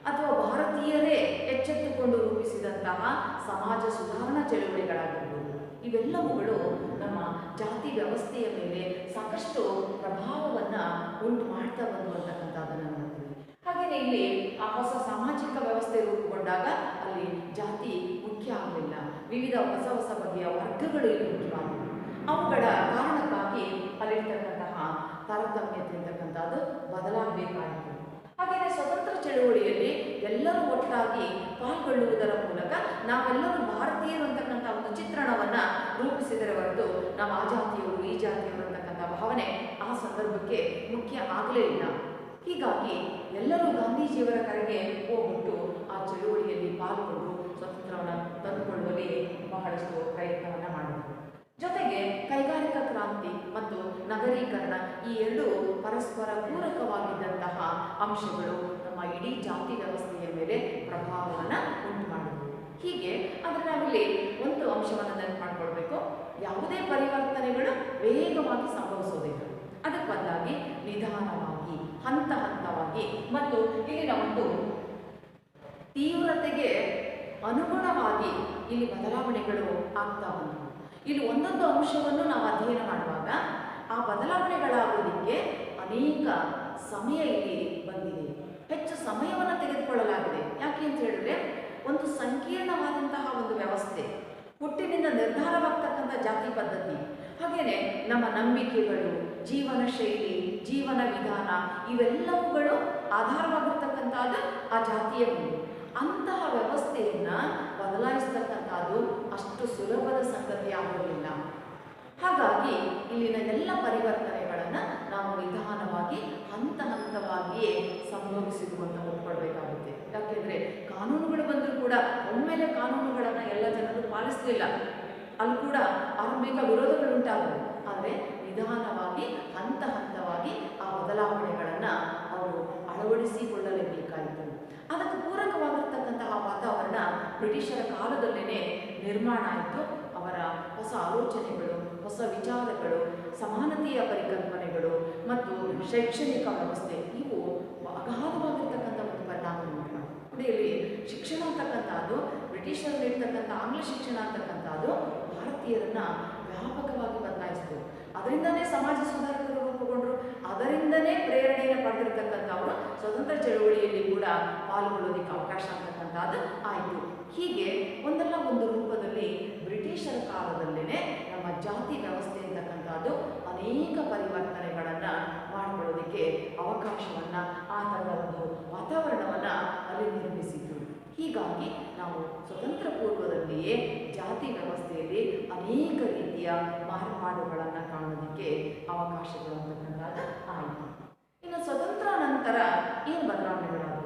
ಅಥವಾ ಭಾರತೀಯರೇ ಎಚ್ಚೆತ್ತುಕೊಂಡು ರೂಪಿಸಿದಂತಹ ಸಮಾಜ ಸುಧಾರಣಾ ಚಳುವಳಿಗಳಾಗಿರಬಹುದು. ಇವೆಲ್ಲವುಗಳು ನಮ್ಮ ಜಾತಿ ವ್ಯವಸ್ಥೆಯ ಮೇಲೆ ಸಾಕಷ್ಟು ಪ್ರಭಾವವನ್ನು ಉಂಟು ಮಾಡ್ತಾ ಬಂದು ಅಂತಕ್ಕಂಥದ್ದನ್ನು ನೋಡ್ತೀವಿ. ಹಾಗೆಯೇ ಇಲ್ಲಿ ಆ ಹೊಸ ಸಾಮಾಜಿಕ ವ್ಯವಸ್ಥೆ ರೂಪುಗೊಂಡಾಗ ಅಲ್ಲಿ ಜಾತಿ ಮುಖ್ಯ ಆಗಲಿಲ್ಲ. ವಿವಿಧ ಹೊಸ ಹೊಸ ಬಗೆಯ ವರ್ಗಗಳು ಇಲ್ಲಿ ಮುಖ್ಯವಾಗಿವೆ. ಅವುಗಳ ಕಾರಣಕ್ಕಾಗಿ ಅಲ್ಲಿರ್ತಕ್ಕಂತಹ ತಾರತಮ್ಯತೆ ಅಂತಕ್ಕಂಥದ್ದು ಬದಲಾಗಬೇಕಾಯಿತು. ಹಾಗೆಯೇ ಸ್ವತಂತ್ರ ಚಳುವಳಿಯಲ್ಲಿ ಎಲ್ಲರೂ ಒಟ್ಟಾಗಿ ಪಾಲ್ಗೊಳ್ಳುವುದರ ಮೂಲಕ ನಾವೆಲ್ಲರೂ ಭಾರತೀಯರು ಅಂತಕ್ಕಂಥ ಒಂದು ಚಿತ್ರಣವನ್ನು ರೂಪಿಸಿದರೆ ಹೊರತು ನಾವು ಆ ಜಾತಿಯವರು ಈ ಜಾತಿಯವರು ಅಂತಕ್ಕಂಥ ಭಾವನೆ ಆ ಸಂದರ್ಭಕ್ಕೆ ಮುಖ್ಯ ಆಗಲೇ ಇಲ್ಲ. ಹೀಗಾಗಿ ಎಲ್ಲರೂ ಗಾಂಧೀಜಿಯವರ ಕರೆಗೆ ಹೋಗ್ಬಿಟ್ಟು ಆ ಚಳುವಳಿಯಲ್ಲಿ ಪಾಲ್ಗೊಂಡು ಸ್ವತಂತ್ರವನ್ನು ತಂದುಕೊಳ್ಳುವಲ್ಲಿ ಬಹಳಷ್ಟು ಪ್ರಯತ್ನವನ್ನು ಮಾಡಿದರು. ಜೊತೆಗೆ ಕೈಗಾರಿಕಾ ಕ್ರಾಂತಿ ಮತ್ತು ನಗರೀಕರಣ ಈ ಎರಡು ಪರಸ್ಪರ ಪೂರಕವಾಗಿದ್ದಂತಹ ಅಂಶಗಳು ನಮ್ಮ ಇಡೀ ಜಾತಿ ವ್ಯವಸ್ಥೆಯ ಮೇಲೆ ಪ್ರಭಾವವನ್ನು ಉಂಟು ಮಾಡಿದವು. ಹೀಗೆ ಆದರೆ ನಾವಿಲ್ಲಿ ಒಂದು ಅಂಶವನ್ನು ನೆನಪು ಮಾಡಿಕೊಳ್ಬೇಕು. ಯಾವುದೇ ಪರಿವರ್ತನೆಗಳು ವೇಗವಾಗಿ ಸಂಭವಿಸೋದಿಲ್ಲ. ಅದಕ್ಕೆ ಬದಲಾಗಿ ನಿಧಾನವಾಗಿ, ಹಂತ ಹಂತವಾಗಿ ಮತ್ತು ಇಲ್ಲಿನ ಒಂದು ತೀವ್ರತೆಗೆ ಅನುಗುಣವಾಗಿ ಇಲ್ಲಿ ಬದಲಾವಣೆಗಳು ಆಗ್ತಾ ಬಂದವು. ಇಲ್ಲಿ ಒಂದೊಂದು ಅಂಶವನ್ನು ನಾವು ಅಧ್ಯಯನ ಮಾಡುವಾಗ ಆ ಬದಲಾವಣೆಗಳಾಗೋದಕ್ಕೆ ಅನೇಕ ಸಮಯ ಇಲ್ಲಿ ಬಂದಿದೆ. ಹೆಚ್ಚು ಸಮಯವನ್ನು ತೆಗೆದುಕೊಳ್ಳಲಾಗಿದೆ. ಯಾಕೆ ಅಂತ ಹೇಳಿದ್ರೆ, ಒಂದು ಸಂಕೀರ್ಣವಾದಂತಹ ಒಂದು ವ್ಯವಸ್ಥೆ, ಹುಟ್ಟಿನಿಂದ ನಿರ್ಧಾರವಾಗ್ತಕ್ಕಂಥ ಜಾತಿ ಪದ್ಧತಿ, ಹಾಗೆಯೇ ನಮ್ಮ ನಂಬಿಕೆಗಳು, ಜೀವನ ಶೈಲಿ, ಜೀವನ ವಿಧಾನ ಇವೆಲ್ಲವುಗಳು ಆಧಾರವಾಗಿರ್ತಕ್ಕಂಥದ್ದು ಆ ಜಾತಿಯ ಮೇಲೆ. ಅಂತಹ ವ್ಯವಸ್ಥೆಯನ್ನು ಬದಲಾಯಿಸ್ತಕ್ಕಂಥದ್ದು ಅಷ್ಟು ಸುಲಭದ ಸಂಗತಿ ಆಗೋದಿಲ್ಲ. ಹಾಗಾಗಿ ಇಲ್ಲಿನ ಎಲ್ಲ ಪರಿವರ್ತನೆಗಳನ್ನು ನಾವು ನಿಧಾನವಾಗಿ ಹಂತ ಹಂತವಾಗಿಯೇ ಸಂಭವಿಸಿದ್ದು ಅಂತ ಒಪ್ಕೊಳ್ಬೇಕಾಗುತ್ತೆ. ಯಾಕೆಂದರೆ ಕಾನೂನುಗಳು ಬಂದರೂ ಕೂಡ ಒಮ್ಮೆಲೆ ಕಾನೂನುಗಳನ್ನು ಎಲ್ಲ ಜನರು ಪಾಲಿಸಲಿಲ್ಲ. ಅಲ್ಲಿ ಕೂಡ ಆರಂಭಿಕ ವಿರೋಧಗಳು ಉಂಟಾದವು. ಆದರೆ ನಿಧಾನವಾಗಿ ಹಂತ ಹಂತವಾಗಿ ಆ ಬದಲಾವಣೆಗಳನ್ನು ಅವರು ಅಳವಡಿಸಿಕೊಳ್ಳಲೇಬೇಕಾಯಿತು. ಅದಕ್ಕೆ ಪೂರಕವಾಗಿರ್ತಕ್ಕಂತಹ ವಾತಾವರಣ ಬ್ರಿಟಿಷರ ಕಾಲದಲ್ಲೇ ನಿರ್ಮಾಣ ಆಯಿತು. ಅವರ ಹೊಸ ಆಲೋಚನೆಗಳು, ಹೊಸ ವಿಚಾರಗಳು, ಸಮಾನತೆಯ ಪರಿಕಲ್ಪನೆಗಳು ಮತ್ತು ಶೈಕ್ಷಣಿಕ ವ್ಯವಸ್ಥೆ ಇವು ಅಗಾಧವಾಗಿರ್ತಕ್ಕಂಥ ಒಂದು ಪರಿಣಾಮವನ್ನು ಮಾಡಿದೆ. ಇಲ್ಲಿ ಶಿಕ್ಷಣ ಅಂತಕ್ಕಂಥದ್ದು, ಬ್ರಿಟಿಷರಲ್ಲಿ ಇರ್ತಕ್ಕಂಥ ಆಂಗ್ಲ ಶಿಕ್ಷಣ ಅಂತಕ್ಕಂಥದ್ದು ಭಾರತೀಯರನ್ನ ವ್ಯಾಪಕವಾಗಿ ಬದಲಾಯಿಸಿತು. ಅದರಿಂದನೇ ಸಮಾಜ ಸುಧಾರಕರು ರೂಪುಗೊಂಡರು. ಅದರಿಂದನೇ ಪ್ರೇರಣೆಯನ್ನು ಪಡೆದಿರ್ತಕ್ಕಂಥವರು ಸ್ವತಂತ್ರ ಚಳುವಳಿಯಲ್ಲಿ ಕೂಡ ಪಾಲ್ಗೊಳ್ಳೋದಕ್ಕೆ ಅವಕಾಶ ಅಂತಕ್ಕಂಥದ್ದು ಆಯಿತು. ಹೀಗೆ ಒಂದಲ್ಲ ಒಂದು ರೂಪದಲ್ಲಿ ಬ್ರಿಟಿಷರ ಕಾಲದಲ್ಲೇ ನಮ್ಮ ಜಾತಿ ವ್ಯವಸ್ಥೆ ಅಂತಕ್ಕಂಥದ್ದು ಅನೇಕ ಪರಿವರ್ತನೆಗಳನ್ನು ಮಾಡಿಕೊಳ್ಳೋದಕ್ಕೆ ಅವಕಾಶವನ್ನು, ಆ ಥರದ ಒಂದು ವಾತಾವರಣವನ್ನು ಅಲ್ಲಿ ನಿರ್ಮಿಸಿತು. ಹೀಗಾಗಿ ನಾವು ಸ್ವತಂತ್ರ ಪೂರ್ವದಲ್ಲಿಯೇ ಜಾತಿ ವ್ಯವಸ್ಥೆಯಲ್ಲಿ ಅನೇಕ ರೀತಿಯ ಮಾರ್ಪಾಡುಗಳನ್ನು ಕಾಣೋದಕ್ಕೆ ಅವಕಾಶಗಳು ಅಂತಕ್ಕಂಥದ್ದು ಆಯಿತು. ಇನ್ನು ಸ್ವತಂತ್ರ ನಂತರ ಏನು ಬದಲಾವಣೆಗಳಾದವು?